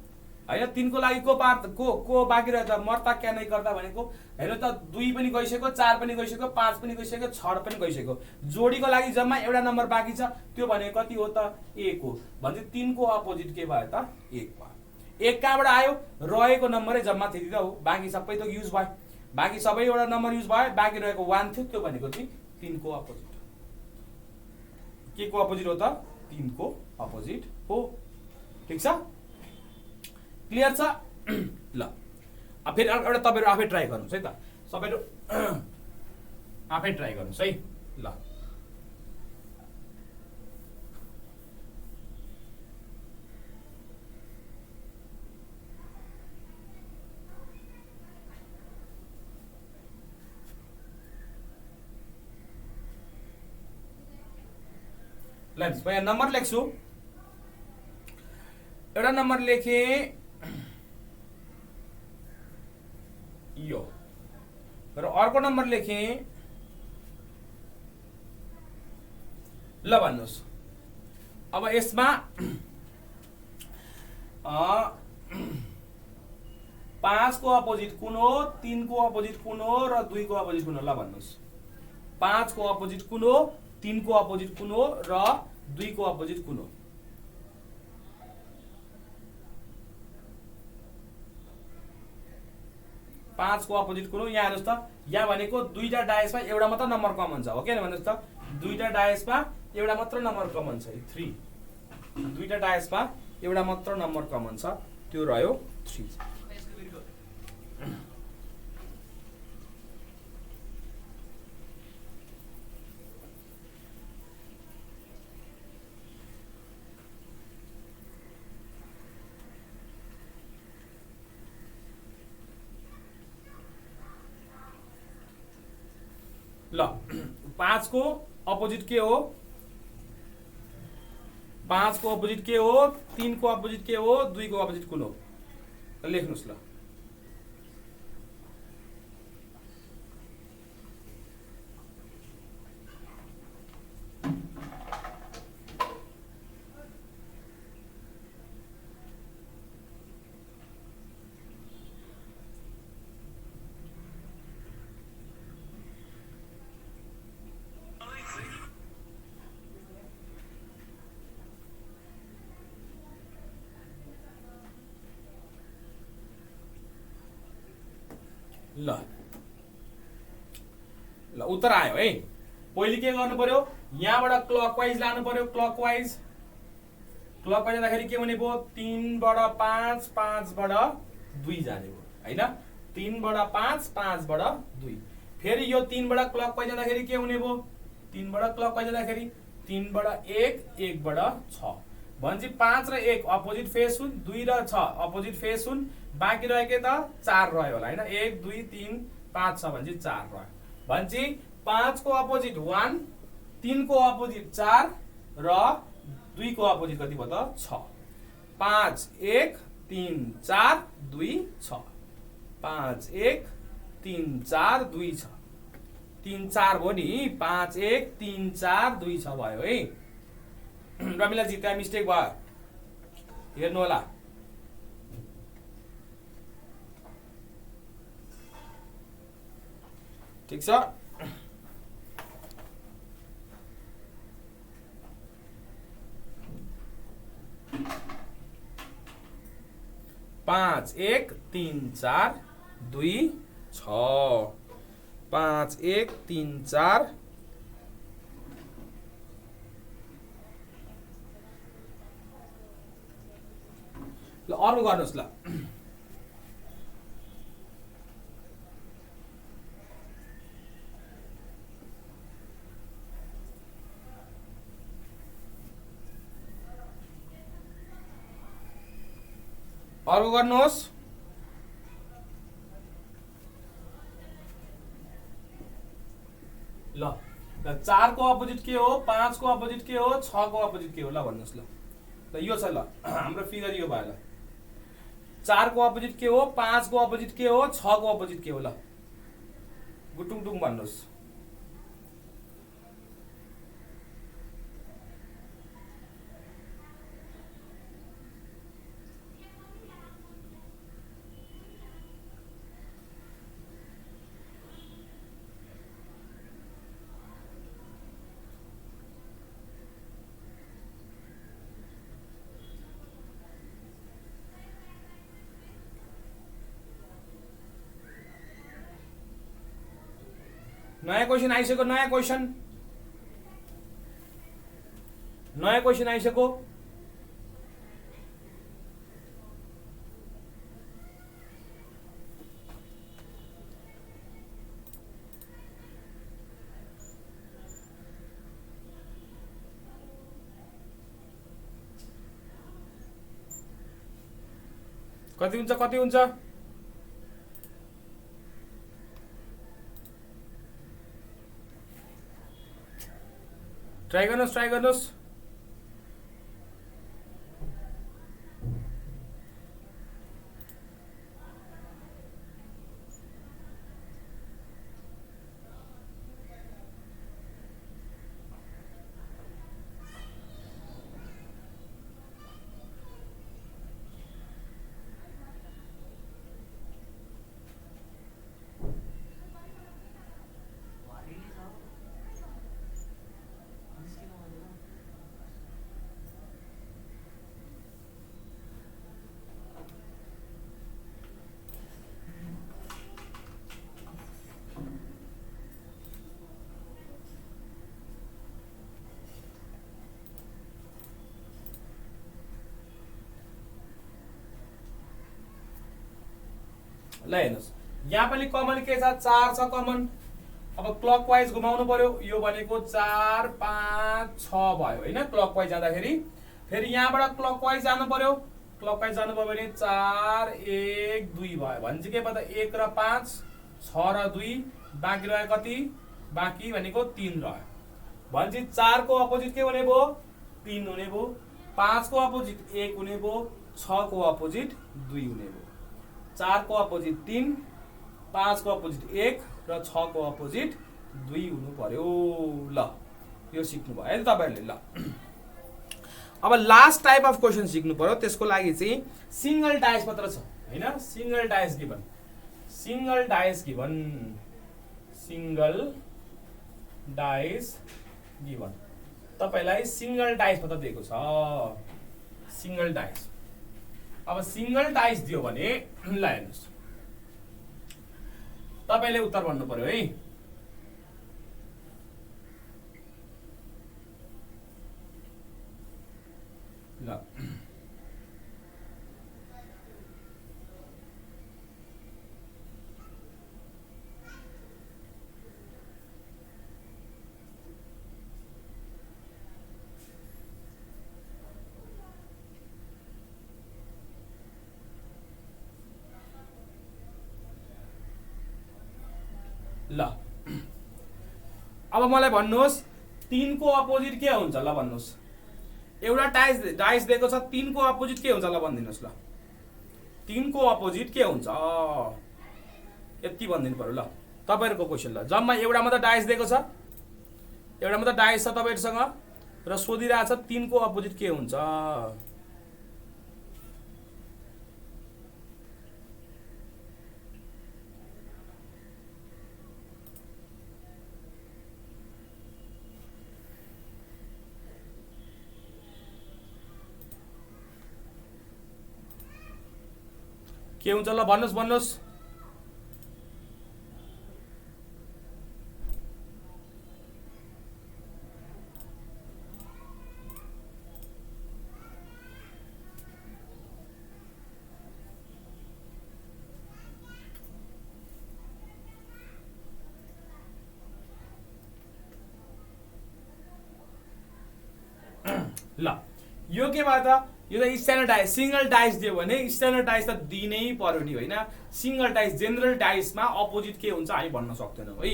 हैन, 3 को लागि को बाँकी रह्यो त मर्ता क्या नै गर्दा भनेको हेर्नु त 2 पनि गइसक्यो, 4 पनि गइसक्यो, 5 पनि गइसक्यो, 6 पनि गइसक्यो। जोडीको लागि जम्मा एउटा नम्बर बाँकी छ, त्यो भनेको कति हो त 1 हो। भने 3 को अपोजिट के भयो त 1 भयो। एक कहाँबाट आयो, रहेको नम्बरै जम्मा त्यति त हो, बाँकी सबै त युज भयो, बाँकी सबैवटा नम्बर युज भयो, बाँकी रहेको 1 थियो, त्यो भनेको चाहिँ 3 को अपोजिट। के को अपोजिट हो त? 3 को अपोजिट हो। ठिक छ, क्लियर छ? ल अब फेरि एउटा तपाईँहरू आफै ट्राई गर्नुहोस् है त, सबैहरू आफै ट्राई गर्नुहोस् है। ल लेट्स म यहाँ नम्बर लेख्छु, एउटा नम्बर लेखे यो, र अर्को नम्बर लेखे, ल भन्नुहोस् अब यसमा 5 को अपोजिट कुन हो, 3 को अपोजिट कुन हो र 2 को अपोजिट कुन हो? ल भन्नुहोस् 5 को अपोजिट कुन हो, 3 को अपोजिट कुन हो र 2 को अपोजिट कुन हो? पाँच को अपोजिट कुन हो? यहाँ हेर्नुहोस् त, यहाँ भनेको दुईटा डायसमा एउटा मात्र नम्बर कमन छ, हो कि भन्नुहोस् त, दुईटा डायसमा एउटा मात्र नम्बर कमन छ, 3, दुईटा डायसमा एउटा मात्र नम्बर कमन छ, त्यो रह्यो 3। ल 5 को अपोजिट के हो? 5 को अपोजिट के हो? 3 को अपोजिट के हो? 2 को अपोजिट कुन हो? लेख्नुस् ल। ल ल उत्तर आयो है। पहिले के गर्नु पर्यो, यहाँबाट क्लकवाइज लानु पर्यो, क्लकवाइज जाँदाखेरि के हुने भयो? 3 बाट 5, 5 बाट 2 जाने भयो हैन, 3 बाट 5, 5 बाट 2। फेरि यो 3 बाट क्लकवाइज जाँदाखेरि के हुने भयो? 3 बाट क्लकवाइज जाँदाखेरि 3 बाट 1, 1 बाट 6 भनेपछि 5 र 1 अपोजिट फेस हुन्, 2 र 6 अपोजिट फेस हुन्, बाँकी रहेको त 4 रह्यो होला हैन, 1 2 3 5 छ भनेपछि 4 रह्यो भनेपछि 5 को अपोजिट 1, 3 को अपोजिट 4 र 2 को अपोजिट कति भयो त? 6। 5 1 3 4 2 6, 5 1 3 4 2 6, 3 4 भयो नि, 5 1 3 4 2 6 भयो है। रमिलाजी त्यहाँ मिस्टेक भयो, हेर्नु होला। ठीक छ, पाँच एक 3 4 2 6, 5 1 3 4 ल अर्को गर्नुहोस् ल। अर्को गर्नुहोस्। ल 4 को अपोजिट के हो, 5 को अपोजिट के हो, 6 को अपोजिट के हो? ल भन्नुहोस् ल। यो छ ल हाम्रो फिगर यो भयो ल। 4 को अपोजिट के हो, 5 को अपोजिट के हो, 6 को अपोजिट के हो? ल गुटुङटुङ भन्नुहोस्। नयाँ क्वेसन आइसक्यो, नयाँ क्वेसन आइसक्यो। कति हुन्छ, कति हुन्छ? ट्राई गर्नुहोस्, ट्राई गर्नुहोस्। ल हेर्नुहोस्, यहाँ पनि कमन के छ? 4 छ कमन। अब क्लकवाइज घुमाउनु पर्यो। यो भनेको 4 5 6 भयो हैन, क्लकवाइज जाँदाखेरि। फेरि यहाँबाट क्लकवाइज जानु पर्यो। क्लकवाइज जानु पर्यो भने 4 1 2 भयो। भन्छ के पता 1 र 5 6 र 2 बाँकी रह्यो कति? बाँकी भनेको 3 रह्यो। भन्छ 4 को अपोजिट के हुने भयो? 3 हुने भयो। 5 को अपोजिट 1 हुने भयो। 6 को अपोजिट 2 हुने भयो। 4 को अपोजिट 3, 5 को अपोजिट 1 र 6 को अपोजिट 2 हुनु पर्यो। ल यो सिक्नु भयो है तपाईहरुले। ल अब लास्ट टाइप अफ क्वेशन सिक्नु पर्यो। त्यसको लागि चाहिँ सिंगल डाइस मात्र छ हैन, single dice given, single dice given, single dice given. तपाईलाई सिंगल डाइस मात्र दिएको छ, सिंगल डाइस। अब सिंगल डाइस दियो भने ल हेर्नुस्, तपाईले उत्तर भन्नु पर्यो है। ल ल अब मलाई भन्नुहोस् 3 को अपोजिट के हुन्छ? ल भन्नुहोस्, एउटा डाइस दिएको छ, 3 को अपोजिट के हुन्छ? ल भनिदिनुहोस्। ल 3 को अपोजिट के हुन्छ? यति भनिदिनु पर्यो। ल तपाईहरुको क्वेशन। ल जम्मा एउटा मात्र डाइस दिएको छ, एउटा मात्र डाइस छ तपाईहरुसँग र सोधिरहेछ 3 को अपोजिट के हुन्छ? के हुन्छ? ल भन्नुस्, भन्नुस्। ल यो के भयो त? यो त स्ट्यान्डर्ड डाइस, सिंगल डाइस दियो भने स्ट्यान्डर्ड डाइस त दिनै पर्यो नि हैन। सिंगल डाइस, जेनरल डाइसमा अपोजिट के हुन्छ हामी भन्न सक्दैनौँ है।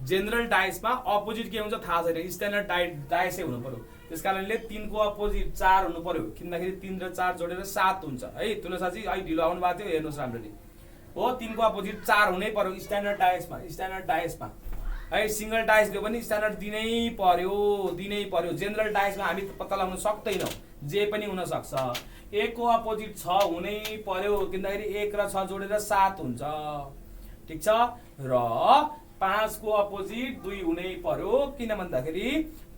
जेनरल डाइसमा अपोजिट के हुन्छ थाहा छैन, स्ट्यान्डर्ड डाइसै हुनु पर्यो। त्यसकारणले 3 को अपोजिट 4 हुनु पर्यो, किनदाखेरि 3 र 4 जोडेर 7 हुन्छ है। तुलसाजी अहिले ढिलो आउनु भएको थियो, हेर्नुस् राम्ररी हो। 3 को अपोजिट 4 हुनै पर्यो स्ट्यान्डर्ड डाइसमा, स्ट्यान्डर्ड डाइसमा है। सिंगल डाइस दियो भने स्ट्यान्डर्ड दिनै पर्यो, दिनै पर्यो। जेनरल डाइसमा हामी पत्ता लगाउन सक्दैनौँ, जे पनि हुन सक्छ। 1 को अपोजिट 6 हुनै पर्यो, किनकि 1 र 6 जोडेर 7 हुन्छ, ठीक छ। र 5 को अपोजिट 2 हुनै पर्यो, किन भन्दाखेरि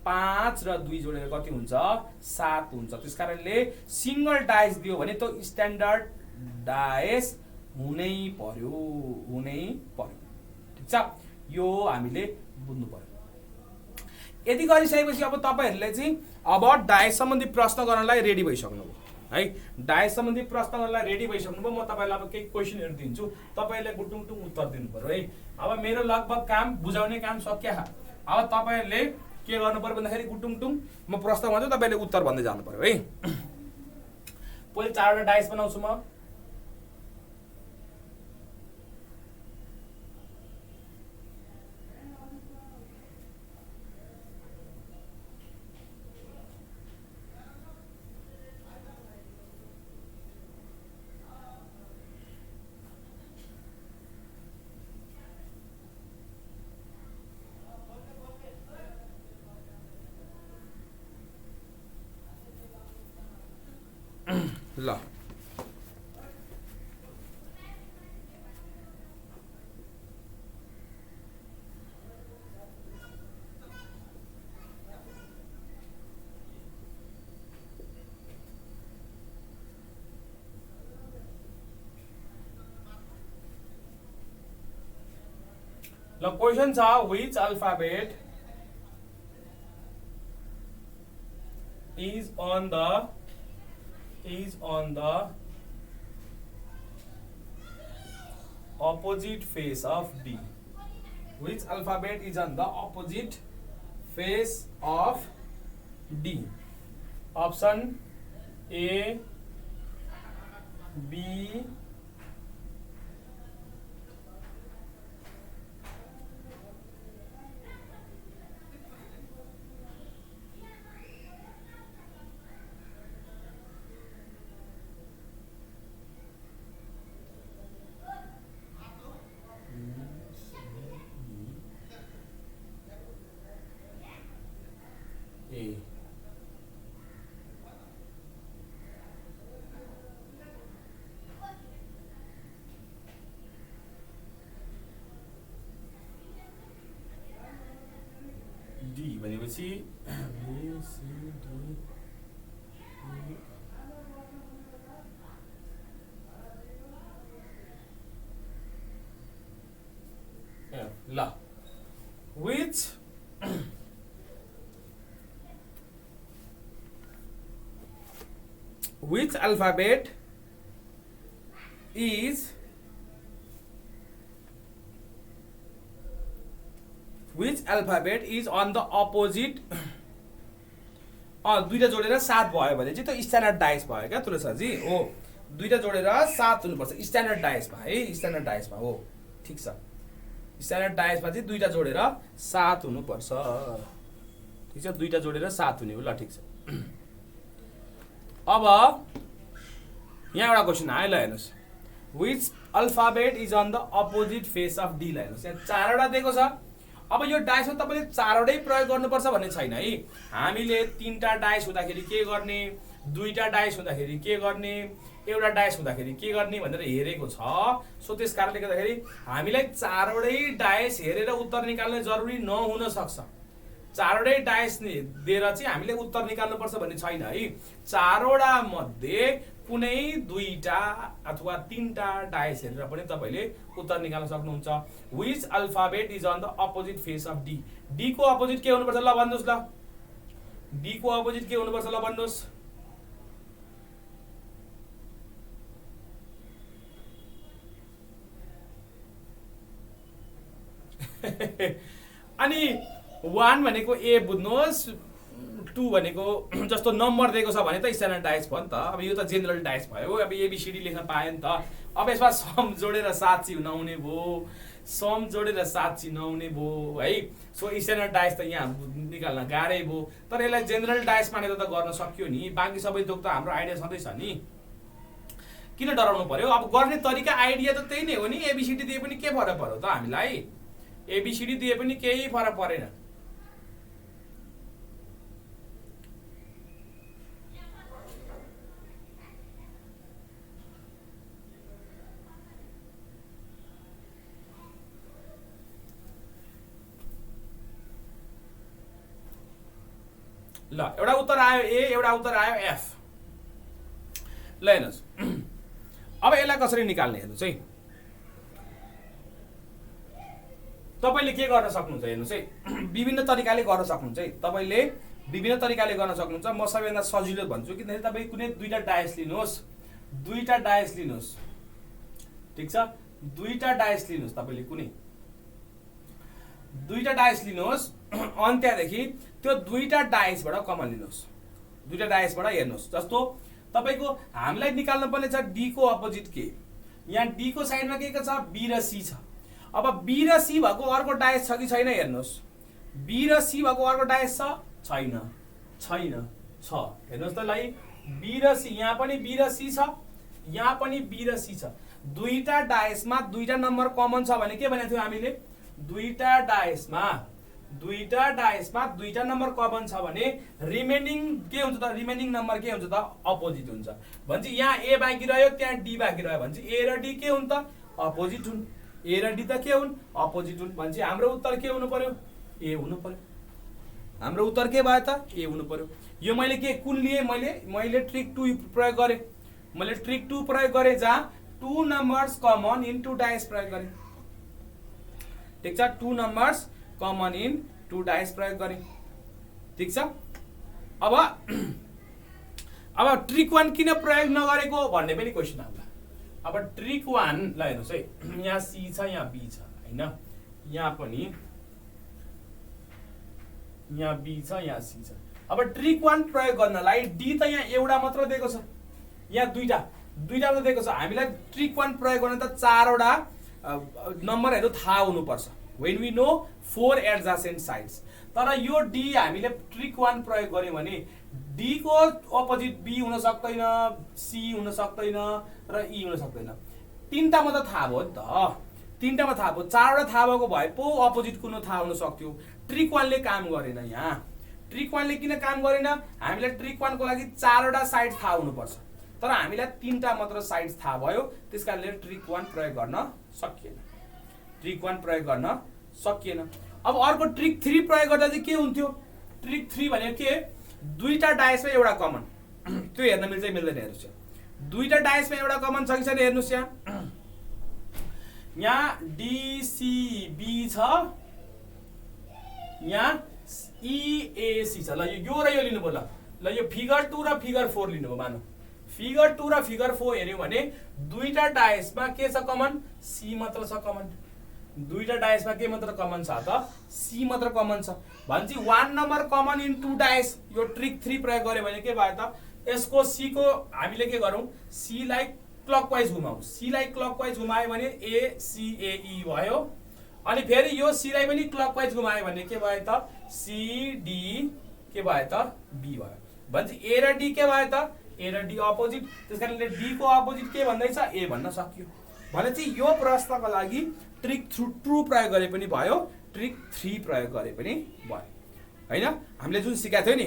5 र 2 जोडेर कति हुन्छ? 7 हुन्छ। त्यसकारणले सिंगल डाइस दियो भने त स्ट्यान्डर्ड डाइस हुनै पर्यो, हुनै पर्यो, ठीक छ। यो हामीले बुझ्नु पर्यो। यति गरिसकेपछि अब तपाईहरुले चाहिँ अब डायस सम्बन्धी प्रश्न गर्नलाई रेडी भइसक्नुभयो है। डायस सम्बन्धी प्रश्न गर्नलाई रेडी भइसक्नुभयो। म तपाईहरुलाई अब केही क्वेशनहरु दिन्छु, तपाईहरुले गुटुङटुङ उत्तर दिनु पर्यो है। अब मेरो लगभग काम बुझाउने काम सकिया। अब तपाईहरुले के गर्नु पर्यो भन्दाखेरि गुटुङटुङ म प्रश्न भन्छु, तपाईहरुले उत्तर भन्दै जानु पर्यो है। पहिले 4 वटा डायस बनाउँछु म। ल क्वेशन छ, which alphabet is on the opposite face of D? Which alphabet is on the opposite face of D? Option A, B, A. D भनेपछि B C D E F. ल which alphabet is on the opposite? दुईटा जोडेर 7 भयो भने चाहिँ त्यो स्ट्यान्डर्ड डाइस भयो क्या तुलसाजी? हो, दुईटा जोडेर 7 हुनुपर्छ स्ट्यान्डर्ड डाइसमा है। स्ट्यान्डर्ड डाइसमा हो, ठीक छ। स्ट्यान्डर्ड डाइसमा चाहिँ दुईटा जोडेर 7 हुनुपर्छ, ठीक छ। दुईटा जोडेर 7 हुने हो, ल ठीक छ। अब यहाँ एउटा क्वेशन आयो, ल हेर्नुस्। which alphabet is on the opposite face of D? ल हेर्नुस्, यहाँ 4 वटा दिएको छ। अब यो डाइसमा तपाईले 4 वटै प्रयोग गर्नुपर्छ भन्ने छैन है। हामीले 3टा डाइस हुँदाखेरि के गर्ने, 2टा डाइस हुँदाखेरि के गर्ने, एउटा डाइस हुँदाखेरि के गर्ने भनेर हेरेको छ। सो त्यस कारणले गर्दाखेरि हामीलाई 4 वटै डाइस हेरेर उत्तर निकाल्ने जरुरी नहुन सक्छ। 4 वटै डाइस दिएर चाहिँ हामीले उत्तर निकाल्नुपर्छ भन्ने छैन है। 4 वटा मध्ये कुनै 2टा अथवा 3टा डाइस हेरेर पनि तपाईले उत्तर निकाल्न सक्नुहुन्छ। which alphabet is on the opposite face of D? D को अपोजिट के हुनुपर्छ ल भन्नुस्। ल D को अपोजिट के हुनुपर्छ ल भन्नुस्। अनि 1 भनेको A बुझ्नुहोस्, 2 भनेको जस्तो नम्बर दिएको छ भने त स्ट्यान्डर्ड डाइस भयो नि त। अब यो त जेनरल डाइस भयो। अब ABCD लेख्न पाए नि त। अब यसमा सम जोडेर 7 चाहिँ नहुने भयो, सम जोडेर 7 चाहिँ नहुने भयो है। सो स्ट्यान्डर्ड डाइस त यहाँ निकाल्न गाह्रै भयो, तर यसलाई जेनरल डाइस मानेर त गर्न सक्यो नि। बाँकी सबै थोक त हाम्रो आइडिया सधैँ छ नि, किन डराउनु पर्यो? अब गर्ने तरिका आइडिया त त्यही नै हो नि। ABCD दिए पनि के फरक पर्यो त हामीलाई? ABCD दिए पनि केही फरक परेन। ल एउटा उत्तर आयो A, एउटा उत्तर आयो F। ल हेर्नुस्, अब यसलाई कसरी निकाल्ने हेर्नुस् है। तपाईले के गर्न सक्नुहुन्छ हेर्नुस् है विभिन्न तरिकाले गर्न सक्नुहुन्छ है तपाईले विभिन्न तरिकाले गर्न सक्नुहुन्छ म सबैभन्दा सजिलो भन्छु किनभने तपाई कुनै दुईटा डायस लिनुहोस् ठीक छ दुईटा डायस लिनुहोस् तपाईले कुनै दुईटा डायस लिनुहोस् अनि त्यहाँदेखि त्यो दुईटा डायसबाट कमन लिनुहोस् दुईटा डायसबाट हेर्नुहोस् जस्तो तपाईको हामीलाई निकाल्नु पर्ने छ डी को अपोजिट के यहाँ डी को साइडमा के छ बी र सी छ अब बी र सी भएको अर्को डायस छ कि छैन हेर्नुहोस् बी र सी भएको अर्को डायस छ छैन छ हेर्नुहोस् त ल बी र सी यहाँ पनि बी र सी छ यहाँ पनि बी र सी छ दुईटा डायसमा दुईटा नम्बर कमन छ भने के भनेको थियो हामीले दुईटा डायसमा दुईटा नम्बर कमन छ भने रिमेनिङ के हुन्छ त रिमेनिङ नम्बर के हुन्छ त अपोजिट हुन्छ भन्छ यहाँ ए बाँकी रह्यो त्यहाँ डी बाँकी रह्यो भन्छ ए र डी के हुन् त अपोजिट हुन् ए र डी त के हुन् अपोजिट हुन् भन्छ हाम्रो उत्तर के हुनु पर्यो ए हुनु पर्यो हाम्रो उत्तर के भयो त ए हुनु पर्यो यो मैले के कुन लिए मैले ट्रिक 2 प्रयोग गरे मैले ट्रिक 2 प्रयोग गरे जहाँ 2 नम्बर्स कमन इन 2 डायस प्रयोग गरे ठीक छ 2 नम्बर्स कमन इन 2 डायस प्रयोग गरे ठीक छ अब ट्रिक 1 किन प्रयोग नगरेको भन्ने पनि क्वेशन आउला अब ट्रिक 1 ल हेर्नुस् है यहाँ सी छ यहाँ बी छ हैन यहाँ पनि यहाँ बी छ यहाँ सी छ अब ट्रिक 1 प्रयोग गर्नलाई डी त यहाँ एउटा मात्र दिएको छ यहाँ दुईटा मात्र दिएको छ हामीलाई ट्रिक 1 प्रयोग गर्न त चारवटा नम्बरहरु थाहा हुनुपर्छ when we know 4 adjacent sides तर यो डी हामीले ट्रिक 1 प्रयोग गर्यौं भने डी को अपोजिट बी हुन सक्दैन सी हुन सक्दैन र ई हुन सक्दैन तीनटा मात्र थाहा भयो नि त तीनटामा थाहा भयो चारवटा थाहा भएको भए पो अपोजिट कुन थाहा हुन सक्थ्यो ट्रिक 1 ले काम गरेन यहाँ ट्रिक 1 ले किन काम गरेन हामीलाई ट्रिक 1 को लागि चारवटा साइड थाहा हुनुपर्छ तर हामीलाई तीनटा मात्र साइड्स थाहा भयो त्यसकारणले ट्रिक 1 प्रयोग गर्न सकिएन ट्रिक 1 प्रयोग गर्न सकिएन अब अर्को ट्रिक 3 प्रयोग गर्दा चाहिँ के हुन्थ्यो ट्रिक 3 भनेको के दुईटा डायसमा एउटा कमन त्यो हेर्न मिल्छ मिल्दैन हेर्नुस् दुईटा डायसमा एउटा कमन छ कि छैन हेर्नुस् यहाँ डीसीबी छ यहाँ ईएसी छ ल यो र यो लिनुभयो ल यो फिगर 2 र फिगर 4 लिनुभयो मानौ फिगर 2 र फिगर 4 हेर्यौ भने दुईटा डायसमा के छ कमन सी मात्र छ कमन दुईटा डायसमा के मात्र कमन छ त सी मात्र कमन छ भन्छ 1 नम्बर कमन इन 2 डायस यो ट्रिक 3 प्रयोग गरे भने के भयो त यसको सी को हामीले के गरौं सी लाई क्लकवाइज घुमाऊ सी लाई क्लकवाइज घुमायो भने ए सी ए ई भयो अनि फेरि यो सी लाई पनि क्लकवाइज घुमायो भने के भयो त सी डी के भयो त बी भयो भन्छ ए र डी के भयो त ए र डी अपोजिट त्यसकारणले डी को अपोजिट के भन्दै छ ए भन्न सक्यो भने चाहिँ यो प्रश्नको लागि ट्रिक 2 प्रयोग गरे पनि भयो ट्रिक 3 प्रयोग गरे पनि भयो हैन हामीले जुन सिकाएको थियो नि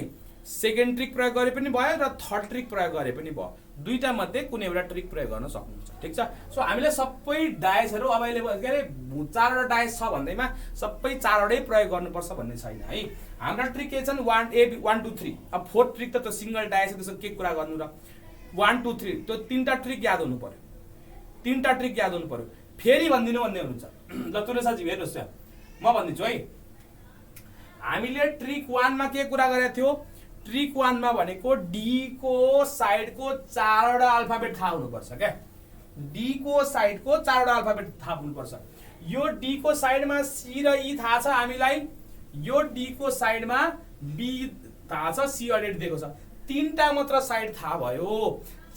सेकेन्ड ट्रिक प्रयोग गरे पनि भयो र थर्ड ट्रिक प्रयोग गरे पनि भयो दुईटा मध्ये कुनै एउटा ट्रिक प्रयोग गर्न सक्नुहुन्छ ठीक छ सो हामीले सबै डायसहरु अवेलेबल के रे चारवटा डायस छ भन्दैमा सबै चारवटै प्रयोग गर्नुपर्छ भन्ने छैन है हाम्रो ट्रिक के छन् 1 2 3 अब फोर्थ ट्रिक त सिंगल डायस त्यसो के कुरा गर्नु र 1 2 3 त्यो तीनटा ट्रिक याद हुनु पर्यो तीनटा ट्रिक याद हुनु पर्यो फेरि भन्दिनु भन्ने हुनुहुन्छ ल तुले साथी हेर्नुस् म भन्दिन्छु है हामीले ट्रिक 1 मा के कुरा गरेको थियो ट्रिक 1 मा भनेको डी को साइड को चारवटा अल्फाबेट थाहा हुनुपर्छ के डी को साइड को चारवटा अल्फाबेट थाहा हुनुपर्छ यो डी को साइडमा सी र ई थाहा छ हामीलाई यो डी को साइडमा बी थाहा छ सी अलरेडी दिएको छ तीनटा मात्र साइड थाहा भयो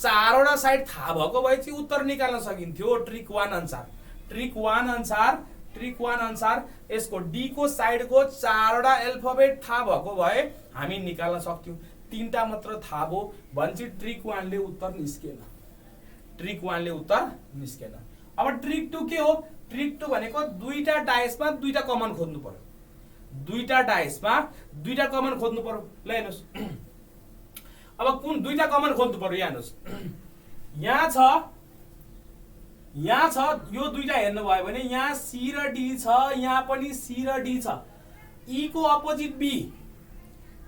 चारवटा साइड थाहा भएको भए चाहिँ उत्तर निकाल्न सकिन्थ्यो ट्रिक 1 अनुसार ट्रिक 1 अनुसार यसको डी को साइड को चारवटा अल्फाबेट थाहा भएको भए हामी निकाल्न सक्थ्यौ तीनटा मात्र थाहा भयो भन्छ ट्रिक 1 ले उत्तर निस्केन ट्रिक 1 ले उत्तर निस्केन अब ट्रिक 2 के हो ट्रिक 2 भनेको दुईटा डायसमा दुईटा कमन खोज्नु पर्यो दुईटा डायसमा दुईटा कमन खोज्नु पर्यो ल हेर्नुस् अब कुन दुईटा कमन खोज्नु पर्यो यहाँ हेर्नुस् यहाँ छ यो दुईटा हेर्नु भयो भने यहाँ सी र डी छ यहाँ पनि सी र डी छ ई को अपोजिट बी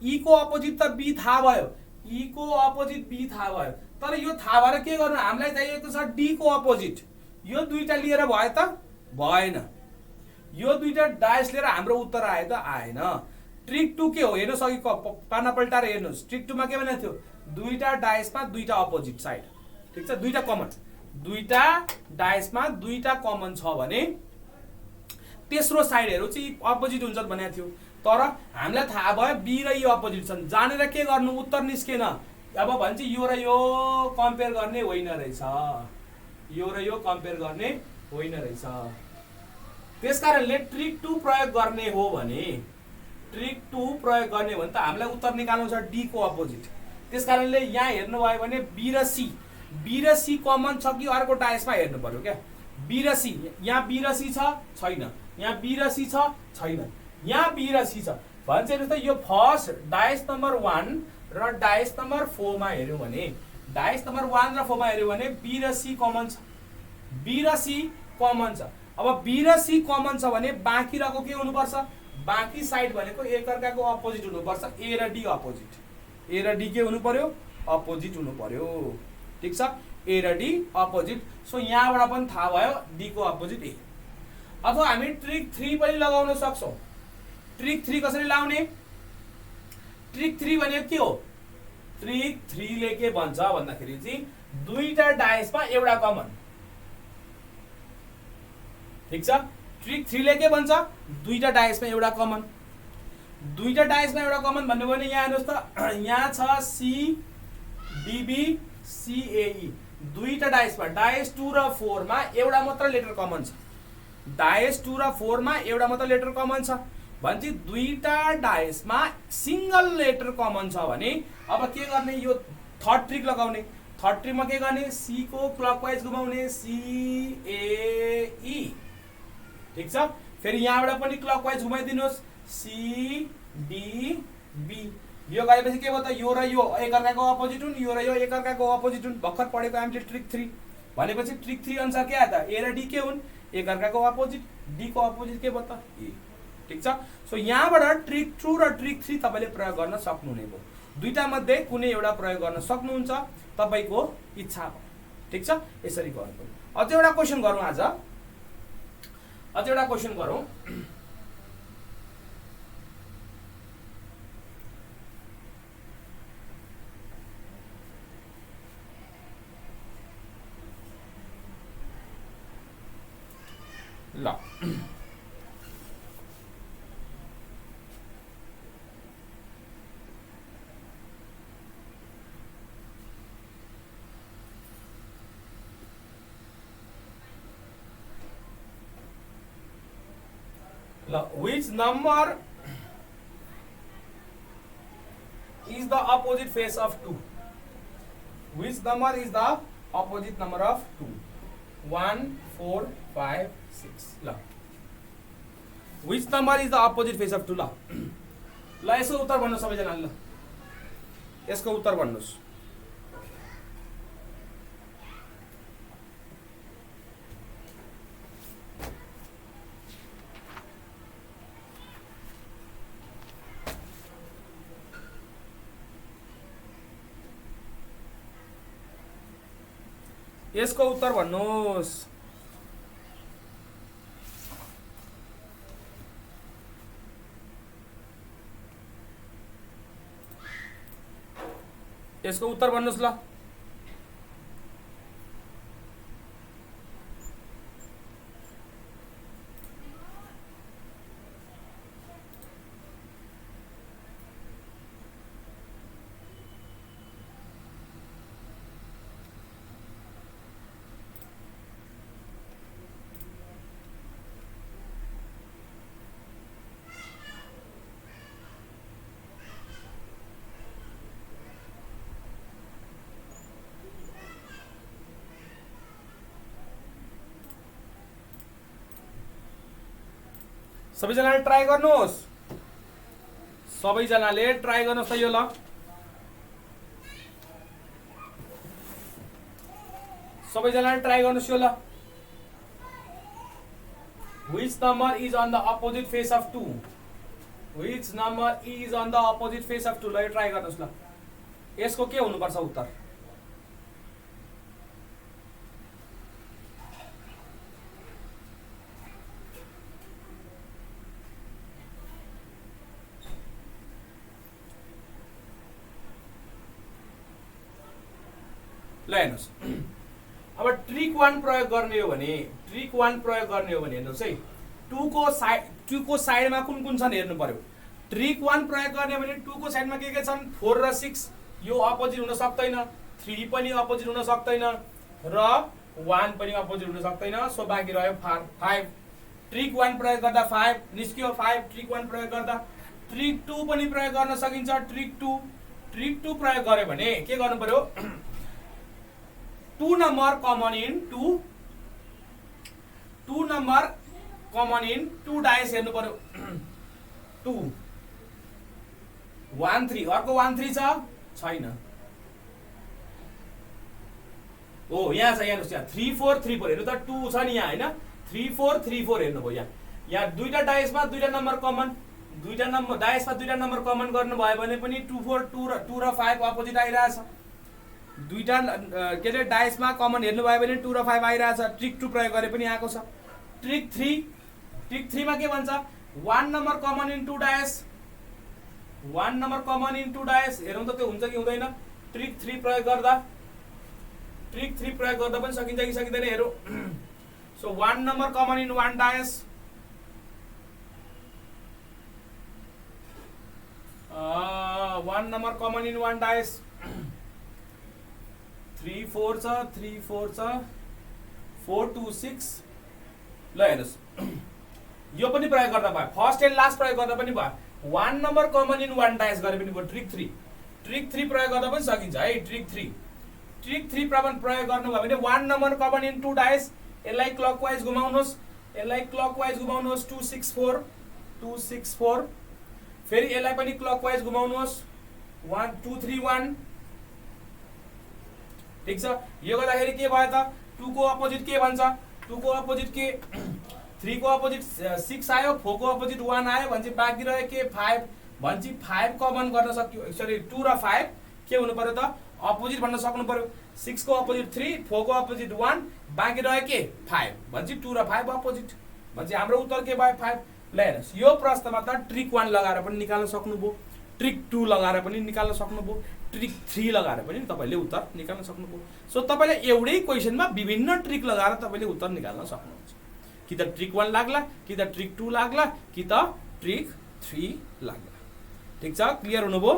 ई को अपोजिट त बी थाहा भयो ई को अपोजिट बी थाहा भयो तर यो थाहा भएर के गर्नु हामीलाई चाहिएको छ डी को अपोजिट यो दुईटा लिएर भयो त भएन यो दुईटा डायस लिएर हाम्रो उत्तर आयो त आएन। ट्रिक 2 के हो हेर्नुहोस्, अघि पाना पल्टाएर हेर्नुहोस्। ट्रिक 2 मा के भनेको थियो, दुईटा डायसमा दुईटा अपोजिट साइड, ठिक छ, दुईटा कमन, दुईटा डायसमा दुईटा कमन छ भने तेस्रो साइडहरू चाहिँ अपोजिट हुन्छ भनेको थियो। तर हामीलाई थाहा भयो बी र यो अपोजिट छन्, जानेर के गर्नु, उत्तर निस्केन। अब भन्छ यो र यो कम्पेयर गर्ने होइन रहेछ, यो र यो कम्पेयर गर्ने होइन रहेछ। त्यसकारणले ट्रिक 2 प्रयोग गर्ने हो भने, ट्रिक 2 प्रयोग गर्ने हो भने त हामीलाई उत्तर निकाल्नु छ डी को अपोजिट। त्यसकारणले यहाँ हेर्नुभयो भने बी र सी कमन छ कि अर्को डायसमा हेर्नु पर्यो क्या। बी र सी, यहाँ बी र सी छ छैन, यहाँ बी र सी छ छैन, यहाँ बी र सी छ भन्छ। हेर्नुहोस् त, यो फर्स्ट डायस नम्बर 1 र डायस नम्बर 4 मा हेर्यौँ भने, डायस नम्बर 1 र 4 मा हेर्यौँ भने बी र सी कमन छ, बी र सी कमन छ। अब बी र सी कमन छ भने बाँकी रहेको के हुनुपर्छ, बाँकी साइड भनेको एकअर्काको अपोजिट हुनुपर्छ। ए र डी अपोजिट, ए र डी के हुनु पर्यो, अपोजिट हुनु पर्यो, ठिक छ, ए र डी अपोजिट। सो यहाँबाट पनि थाहा भयो डी को अपोजिट ए। अथवा हामी ट्रिक 3 पनि लगाउन सक्छौँ। ट्रिक 3 कसरी लाउने, ट्रिक 3 भनेको के हो, ट्रिक 3 ले के भन्छ भन्दाखेरि चाहिँ दुईटा डायसमा एउटा कमन, ठिक छ। ट्रिक 3 ले के भन्छ, दुईटा डायसमा एउटा कमन, दुईटा डायसमा एउटा कमन भन्नु भने यहाँ हेर्नुहोस् त, यहाँ छ सी डीबी सीएई, दुईटा डायसमा, डायस 2 र 4 मा एउटा मात्र लेटर कमन छ, डायस 2 र 4 मा एउटा मात्र लेटर कमन छ भन्छ। दुईटा डायसमा सिंगल लेटर कमन छ भने अब के गर्ने, यो थर्ड ट्रिक लगाउने। थर्ड ट्रिकमा के गर्ने, सी को क्लकवाइज घुमाउने, सीएई, ठिक छ। फेरि यहाँबाट पनि क्लकवाइज घुमाइदिनुहोस्, सीडीबी। यो गरेपछि के भयो त, यो र यो एकअर्काको अपोजिट हुन्, यो र यो एकअर्काको अपोजिट हुन्। भर्खर पढेको हामीले ट्रिक 3 भनेपछि ट्रिक 3 अनुसार के आयो त, ए र डी के हुन्, एकअर्काको अपोजिट, डी को अपोजिट के भयो त, ए, ठिक छ। सो यहाँबाट ट्रिक 2 र ट्रिक 3 तपाईले प्रयोग गर्न सक्नुहुने भयो। दुईटा मध्ये कुनै एउटा प्रयोग गर्न सक्नुहुन्छ, तपाईको इच्छा हो, ठिक छ। यसरी गर्नु। अझ एउटा क्वेशन गरौँ, आज अझ एउटा क्वेशन गरौँ। ल which number is the opposite face of 2? Which number is the opposite number of 2? 1 4 5 6 ल which number is the opposite face of 2 ल ल यसको उत्तर भन्नु सबैजनाले, ल यसको उत्तर भन्नुस्। यसको उत्तर भन्नुस्। यसको उत्तर भन्नुस् ल। सबैजनाले ट्राई गर्नुहोस्, सबैजनाले ट्राई गर्नुहोस् त यो ल सबैजनाले ट्राई गर्नुहोस् यो ल। Which number is on the opposite face of 2? Which number is on the opposite face of 2? ल यो ट्राई गर्नुहोस् ल। यसको के हुनुपर्छ उत्तर? ल हेर्नुहोस् अब ट्रिक 1 प्रयोग गर्ने हो भने हेर्नुहोस् है 2 को साइडमा कुन कुन छन् हेर्नु पर्यो। ट्रिक 1 प्रयोग गर्ने भने 2 को साइडमा के छन् 4 र 6 यो अपोजिट हुन सक्दैन, 3 पनि अपोजिट हुन सक्दैन र 1 पनि अपोजिट हुन सक्दैन। सो बाँकी रह्यो 5। ट्रिक 1 प्रयोग गर्दा 5 निस्क्यो 5। ट्रिक 1 प्रयोग गर्दा ट्रिक 2 पनि प्रयोग गर्न सकिन्छ। ट्रिक 2 प्रयोग गर्यो भने के गर्नु पर्यो 2 नम्बर कमन इन 2 डाइस हेर्नु पर्यो 2 1 3 अर्को 1 3 छैन ओ यहाँ छ हेर्नुस् यहाँ 3 4 3 4 हेर्नु त 2 छ नि यहाँ हैन 3 4 3 4 हेर्नु भयो यहाँ दुईटा डाइसमा दुईटा नम्बर कमन डाइसमा दुईटा नम्बर कमन गर्नु भयो भने पनि 2 4 2 र 5 अपोजिट आइराछ। दुईटा के रे डाइसमा कमन हेर्नु भयो भने 2 र 5 आइराछ। ट्रिक 2 प्रयोग गरे पनि आएको छ। ट्रिक 3 मा के भन्छ 1 number common in 2 dice 1 number common in 2 dice हेरौँ त त्यो हुन्छ कि हुँदैन। ट्रिक 3 प्रयोग गर्दा पनि सकिन्छ कि सकिँदैन हेरौँ। So 1 number common in 1 dice 1 number common in 1 dice 3 4 छ 3 4 छ 4 2 6 ल हेर्नुस् यो पनि प्रयोग गर्दा भयो। फर्स्ट एन्ड लास्ट प्रयोग गर्दा पनि भयो। 1 नम्बर कमन इन 1 डाइस गरे पनि भयो। ट्रिक 3 प्रयोग गर्दा पनि सकिन्छ है। ट्रिक 3 प्रयोग गर्नु भयो भने 1 नम्बर कमन इन 2 डाइस यसलाई क्लकवाइज घुमाउनुस् 2 6 4 फेरि यसलाई पनि क्लकवाइज घुमाउनुस् 1 2 3 1 ठीक छ। यो गर्दाखेरि के भयो त 2 को अपोजिट के भन्छ 2 को अपोजिट के 3 को अपोजिट 6 आयो 4 को अपोजिट 1 आयो भनेपछि बाँकी रह्यो के 5 भनेपछि 5 कमन गर्न सक्यो। सरी 2 र 5 के हुनु पर्यो त अपोजिट भन्न सक्नु पर्यो। 6 को अपोजिट 3 4 को अपोजिट 1 बाँकी रह्यो के 5 भनेपछि 2 र 5 अपोजिट भनेपछि हाम्रो उत्तर के भयो 5। ल हेर्नुहोस् यो प्रश्नमा त ट्रिक 1 लगाएर पनि निकाल्न सक्नुभयो, ट्रिक 2 लगाएर पनि निकाल्न सक्नुभयो, ट्रिक 3 लगाएर पनि तपाईले उत्तर निकाल्न सक्नुभयो। सो तपाईले एउटै क्वेशनमा विभिन्न ट्रिक लगाएर तपाईले उत्तर निकाल्न सक्नुहुन्छ। कि त ट्रिक 1 लाग्ला कि त ट्रिक 2 लाग्ला कि त ट्रिक 3 लाग्ला। ठीक छ क्लियर हुनुभयो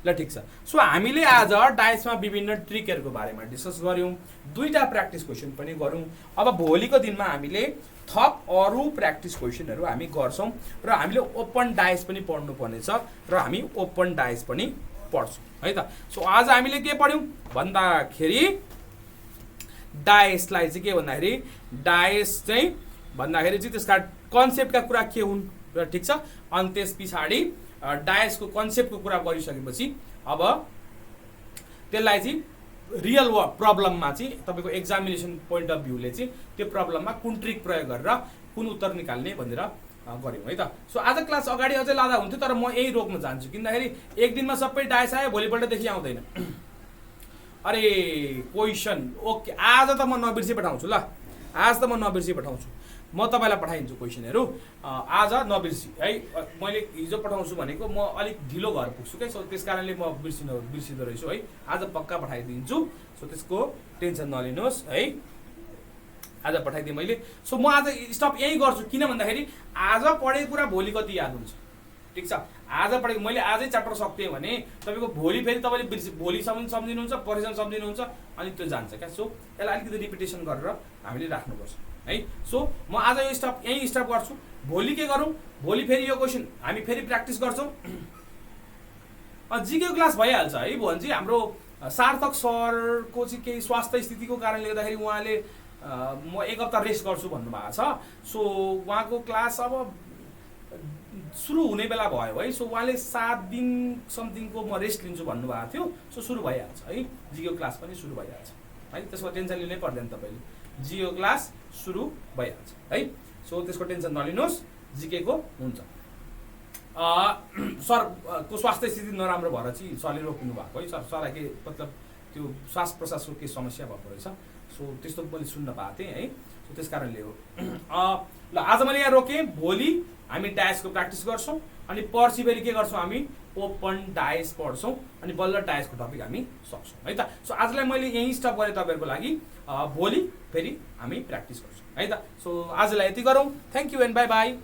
ल ठीक छ। सो हामीले आज डाइसमा विभिन्न ट्रिकहरुको बारेमा डिस्कस गर्यौं, दुईटा प्र्याक्टिस क्वेशन पनि गर्यौं। अब भोलिको दिनमा हामीले थप अरु प्र्याक्टिस क्वेशनहरु हामी गर्छौं र हामीले ओपन डाइस पनि पढ्नु पर्नेछ र हामी ओपन डाइस पनि पढ्छौं है त। सो आज हामीले के पढ्यौं भन्दाखेरि डाइसलाई चाहिँ के भन्दाखेरि डाइस चाहिँ भन्दाखेरि चाहिँ त्यसका कन्सेप्टका कुरा के हुन् र ठीक छ। अनि त्यसपछि डाइसको कन्सेप्टको कुरा गरिसकेपछि अब त्यसलाई चाहिँ रियल प्रब्लममा चाहिँ तपाईको एक्जामिनेसन पोइन्ट अफ भ्यूले चाहिँ त्यो प्रब्लममा कुन ट्रिक प्रयोग गरेर कुन उत्तर निकाल्ने भनेर गर्यौं है त। सो आज क्लास अगाडि अझै लादा हुन्थ्यो तर म यही रोक्न चाहन्छु किनभने एक दिनमा सबै डाइस आयो भोलिपल्टदेखि आउँदैन। अरे क्वेशन ओके आज त म नबिर्सी पठाउँछु ल, आज त म नबिर्सी पठाउँछु, म तपाईलाई पठाइदिन्छु क्वेशनहरु आज नबिर्सी है। मैले हिजो पठाउँछु भनेको म अलिक ढिलो घर पुग्छु के, सो त्यसकारणले म बिर्सिदो रहेछु है। आज पक्का पठाइदिन्छु, सो त्यसको टेन्सन नलिनुहोस् है। आज पठाइदिएँ मैले। सो म आज स्टप यही गर्छु किन भन्दाखेरि आज पढेको कुरा भोलि कति याद हुन्छ। ठीक छ आज पढेको मैले आजै च्याप्टर सक्थेँ भने तपाईको भोलि फेरि तपाईले भोलिसम्म सम्झिनुहुन्छ, पर्सिसम्म सम्झिनुहुन्छ अनि त्यो जान्छ क्या। सो यसलाई अलिकति रिपिटेसन गरेर हामीले राख्नुपर्छ है। सो म आज यो स्टप यही स्टप गर्छु। भोलि के गरौँ, भोलि फेरि यो क्वेशन हामी फेरि प्र्याक्टिस गर्छौं। जीके क्लास भइहाल्छ है। भन्छ हाम्रो सार्थक सरको चाहिँ केही स्वास्थ्य स्थितिको कारणले गर्दाखेरि उहाँले म एक हप्ता रेस्ट गर्छु भन्नुभएको छ। सो उहाँको क्लास अब सुरु हुने बेला भयो है। सो उहाँले 7 दिन समथिङको म रेस्ट लिन्छु भन्नुभएको थियो। सो सुरु भइहाल्छ है, जीके क्लास पनि सुरु भइहाल्छ है। त्यसमा टेन्सन लिनै पर्दैन तपाईले, जीके क्लास सुरु भइहाल्छ है। सो त्यसको टेन्सन नलिनुहोस्, जीके को हुन्छ। सरको स्वास्थ्य स्थिति नराम्रो भएर चाहिँ सरले रोक्नु भएको है। सरलाई के मतलब त्यो श्वास प्रश्वासको के समस्या भएको रहेछ। सो त्यस्तो मैले सुन्न पाएको थिएँ है। सो त्यसकारणले हो। ल आज मैले यहाँ रोकेँ, भोलि हामी डाइसको प्र्याक्टिस गर्छौं अनि पर्सि फेरि के गर्छौँ हामी ओपन डाइस पढ्छौँ अनि बल्ल डाइसको टपिक हामी सक्छौँ है त। सो आजलाई मैले यहीँ स्टप गरेँ तपाईँहरूको लागि। भोलि फेरि हामी प्र्याक्टिस गर्छौँ है त। सो आजलाई यति गरौँ। Thank you and by by.